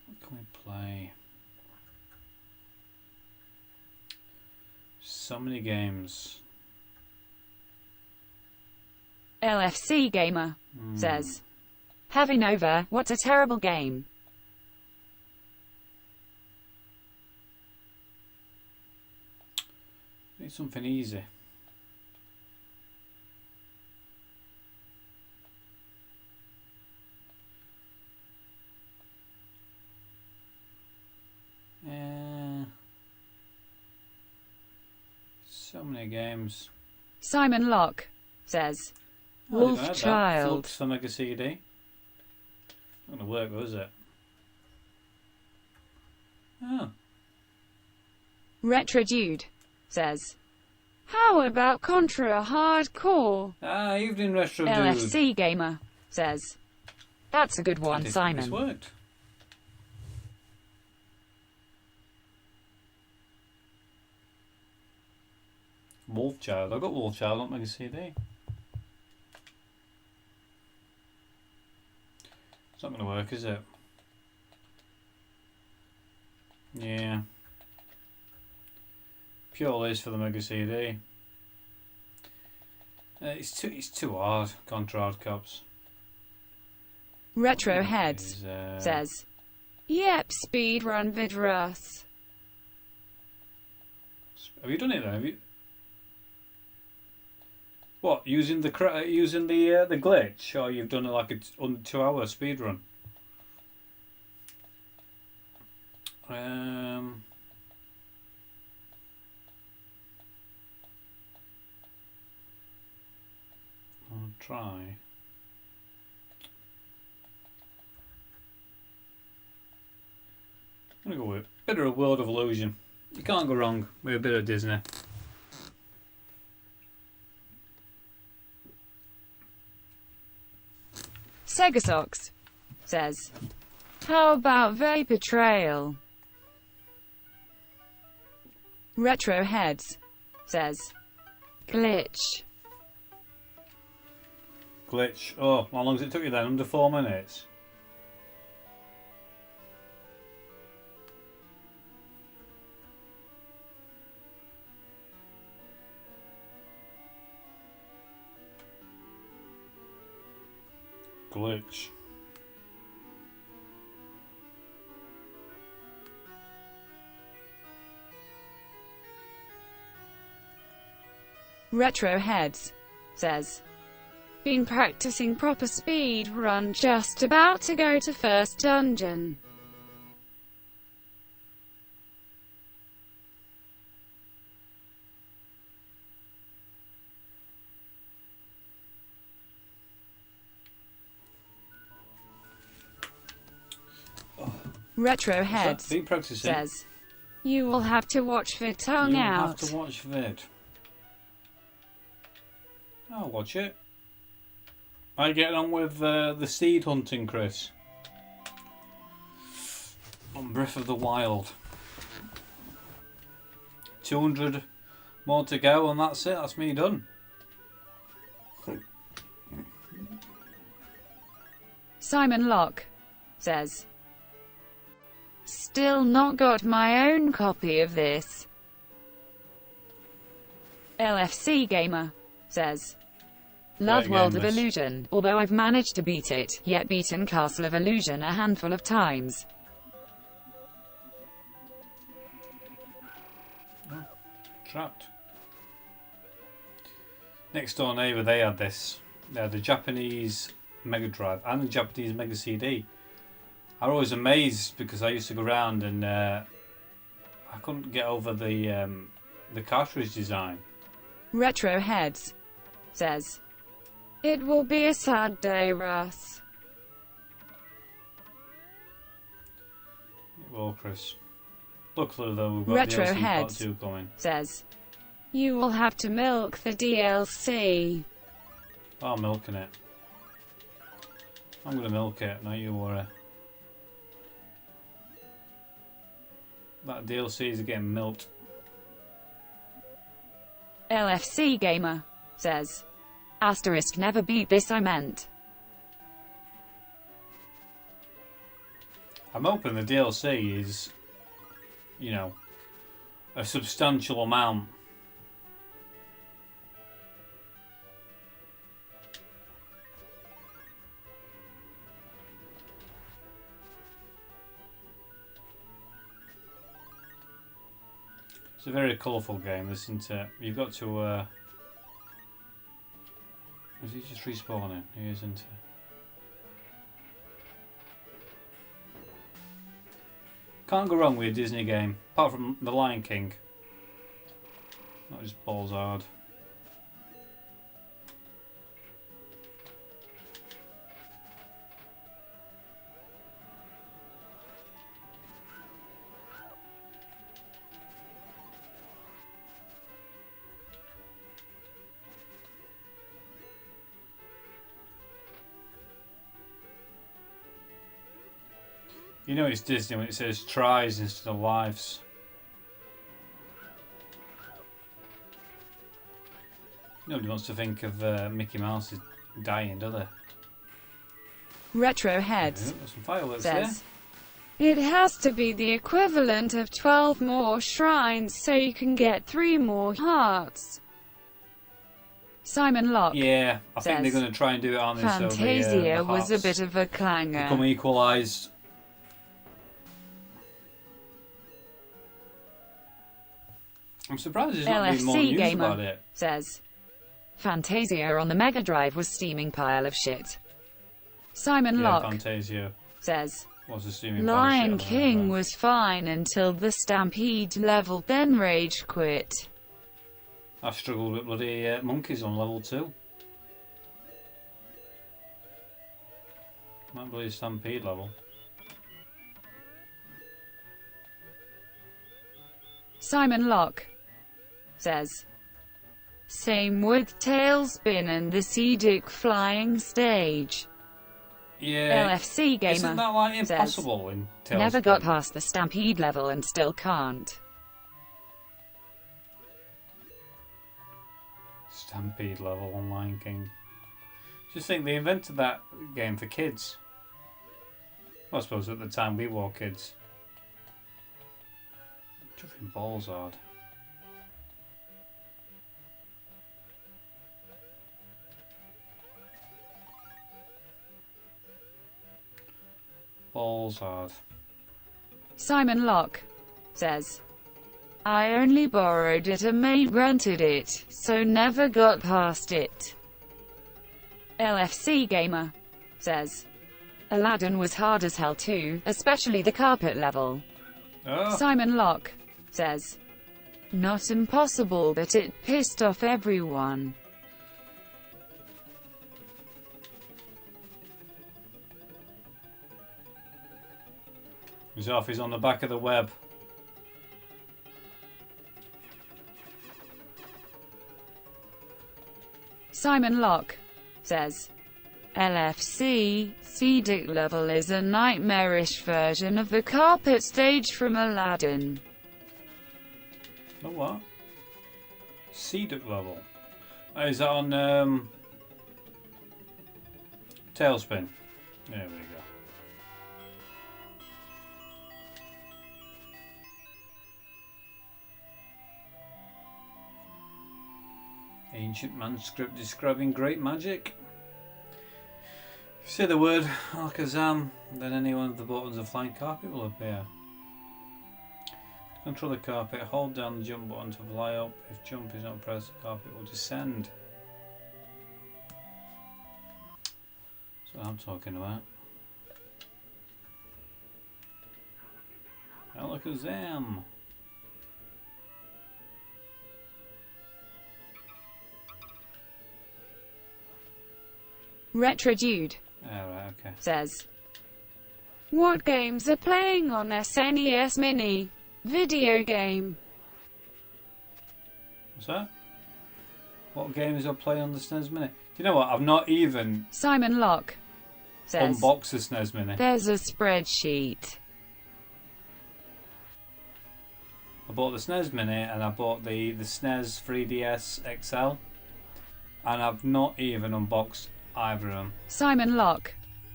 What can we play? So many games. LFC Gamer says, Heavy Nova, what a terrible game. Need something easy. So many games. Simon Locke says, Wolf Child. Flux for Mega CD. Not gonna work though, is it? Oh. Retro Dude says, how about Contra Hardcore? Ah, evening Retro Dude. LFC Gamer says, that's a good one, Simon. This worked. Wolf Child. I got Wolf Child on Mega CD. It's not going to work, is it? Yeah. Pure is for the Mega CD. It's too hard. Contra Hard Cops. Retro Heads says, yep, speedrun vidrus. Have you done it then? Have you? What, using the glitch, or you've done it like a 2-hour speed run? I'll try. I'm gonna go with a bit of a World of Illusion. You can't go wrong with a bit of Disney. Segasox says, how about Vapor Trail? Retro Heads says, glitch. Glitch. Oh, how long does it took you then? Under 4 minutes? Glitch. Retro Heads says, been practicing proper speed run, just about to go to first dungeon. Retro Heads Been practicing. says, You will have to watch the tongue You'll out. have to watch vid. I'll watch it. How you getting on with the seed hunting, Chris? On Breath of the Wild. 200 more to go and that's it. That's me done. Simon Locke says, still not got my own copy of this. LFC Gamer says, love World of Illusion, although I've managed to beat it, yet beaten Castle of Illusion a handful of times. Oh, trapped. Next door neighbour, they had this. They had the Japanese Mega Drive and the Japanese Mega CD. I was always amazed because I used to go around and I couldn't get over the cartridge design. Retro Heads says, it will be a sad day, Russ. Well, Chris. Luckily though, we've got Retro DLC Part Heads 2 coming. says, you will have to milk the DLC. Oh, I'm milking it. I'm gonna milk it, don't you worry. That DLC is getting milked. LFC Gamer says, asterisk never beat this I meant. I'm hoping the DLC is, you know, a substantial amount. It's a very colourful game, isn't it? You've got to, is he just respawning? He isn't. Can't go wrong with a Disney game, apart from The Lion King. That was balls hard. You know it's Disney when it says tries instead of lives. Nobody wants to think of Mickey Mouse is dying, do they? Retro Heads Yeah, there's some fireworks says, it has to be the equivalent of 12 more shrines so you can get 3 more hearts. Simon Locke Yeah, I think says, they're going to try and do it on this. Fantasia was a bit of a clanger. Become equalised. I'm surprised there's not been more LFC news Gamer about it. says, Fantasia on the Mega Drive was steaming pile of shit. Simon Yeah, Locke Fantasia says, was a steaming Lion pile of shit on the King Mega Drive. was fine until the Stampede level, then rage quit. I struggled with bloody monkeys on level 2. Might be Stampede level. Simon Locke says, same with Tailspin and the Seedic flying stage. Yeah. LFC Gamer Isn't that like says, impossible in Tailspin? never got past the Stampede level and still can't. Stampede level on Lion King. Just think they invented that game for kids. Well, I suppose at the time we were kids. Chuffing balls hard. Balls hard. Simon Locke says, I only borrowed it, a mate rented it, so never got past it. LFC Gamer says, Aladdin was hard as hell too, especially the carpet level. Oh. Simon Locke says, not impossible, but it pissed off everyone. He's off, he's on the back of the web. Simon Locke says, LFC, Seedic level is a nightmarish version of the carpet stage from Aladdin. The what? Seedic level. Oh, is that on Tailspin? There we go. Ancient manuscript describing great magic. If you say the word Alakazam, then any one of the buttons of flying carpet will appear. To control the carpet, hold down the jump button to fly up. If jump is not pressed, the carpet will descend. That's what I'm talking about. Alakazam. Retro Dude Right, okay. says, what games are playing on SNES Mini? Video game. What's that? What games are playing on the SNES Mini? Do you know what? I've not even Simon Locke says, unboxed the SNES Mini. there's a spreadsheet. I bought the SNES Mini and I bought the SNES 3DS XL, and I've not even unboxed either of them. Simon Locke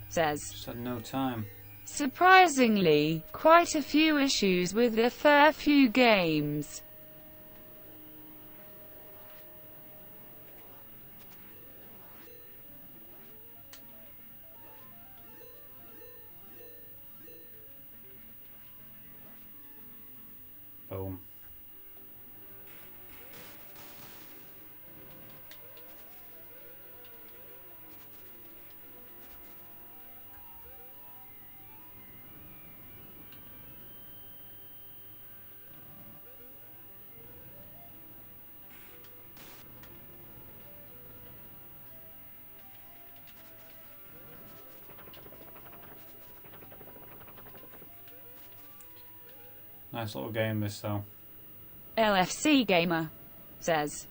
says, Just had no time. surprisingly, quite a few issues with a fair few games. Boom. Nice little game this though. LFC Gamer says,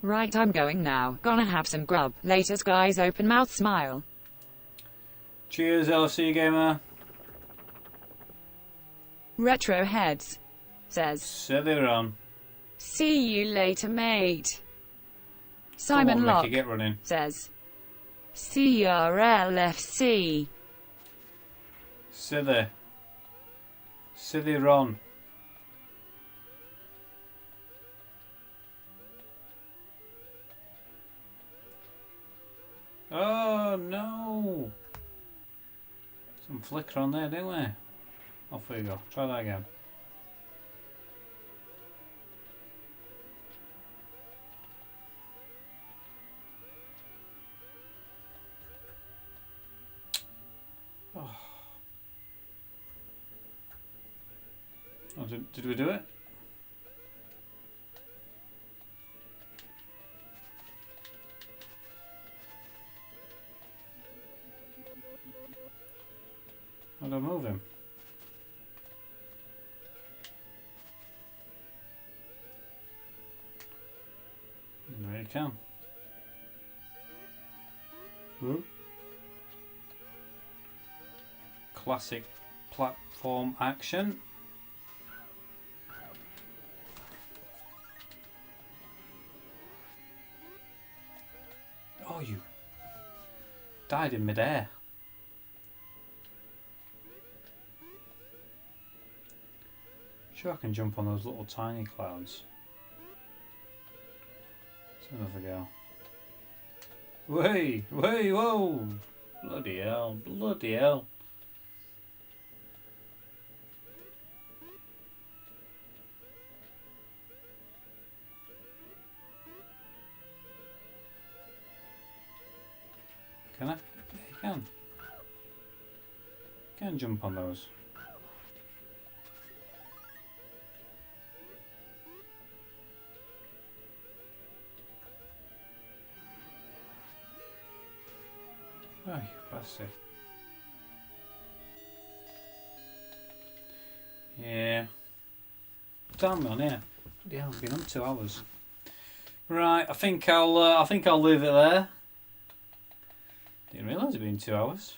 right, I'm going now. Gonna have some grub. Laters guys, open mouth smile. Cheers, LFC Gamer. Retro Heads says, Celeron. see you later, mate. Come Simon on, Locke Mickey, get running. says, CRLFC. Silly. Silly Ron. Oh no! Some flicker on there, didn't we? Off we go. Try that again. Oh, did we do it? How do I move him? There you can. Whoop. Classic platform action. Oh, you died in midair. Sure, I can jump on those little tiny clouds. Let's have another go. Way, way, whoa! Bloody hell, bloody hell. Can I? Yeah, you can. You can jump on those. Oh, you bastard. Yeah. Damn me on here. Bloody hell, it's been on 2 hours. Right, I think I'll leave it there. Didn't realise it'd been 2 hours.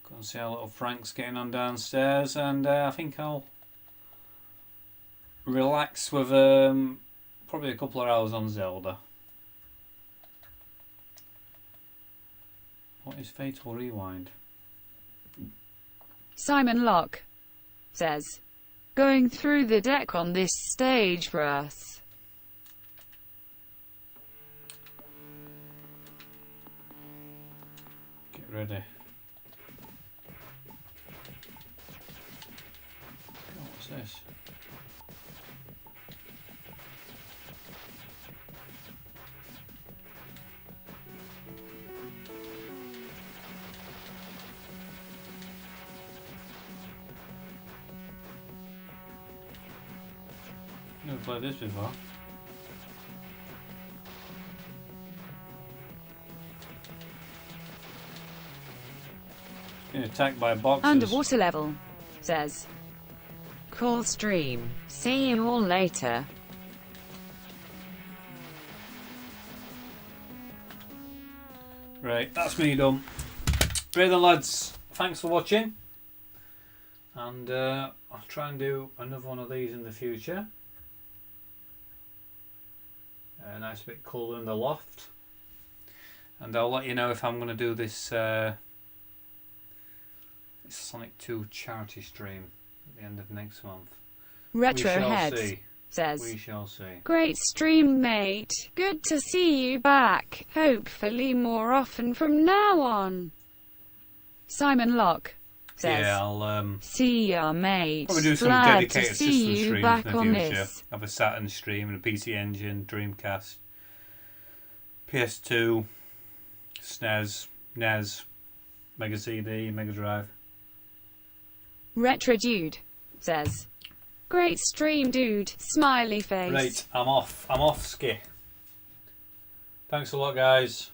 Go and see how little Frank's getting on downstairs, and I think I'll relax with probably a couple of hours on Zelda. What is Fatal Rewind? Simon Locke says, going through the deck on this stage for us. Get ready. Oh, what's this? Never played this before. Being attacked by boxers. Underwater level says, call stream. See you all later. Right, that's me done. Right then, lads, thanks for watching, and I'll try and do another one of these in the future. A nice bit cooler in the loft, and I'll let you know if I'm going to do this Sonic 2 charity stream at the end of next month. Retroheads says, we shall see. great stream, mate. Good to see you back. Hopefully more often from now on. Simon Locke says, Yeah, I'll see ya, mate. probably do some Glad dedicated to system see you streams back in the on future. this. Have a Saturn stream and a PC Engine, Dreamcast, PS2, SNES, NES, Mega CD, Mega Drive. Retro Dude says, great stream, dude. Smiley face. Right, I'm off. Ski. Thanks a lot, guys.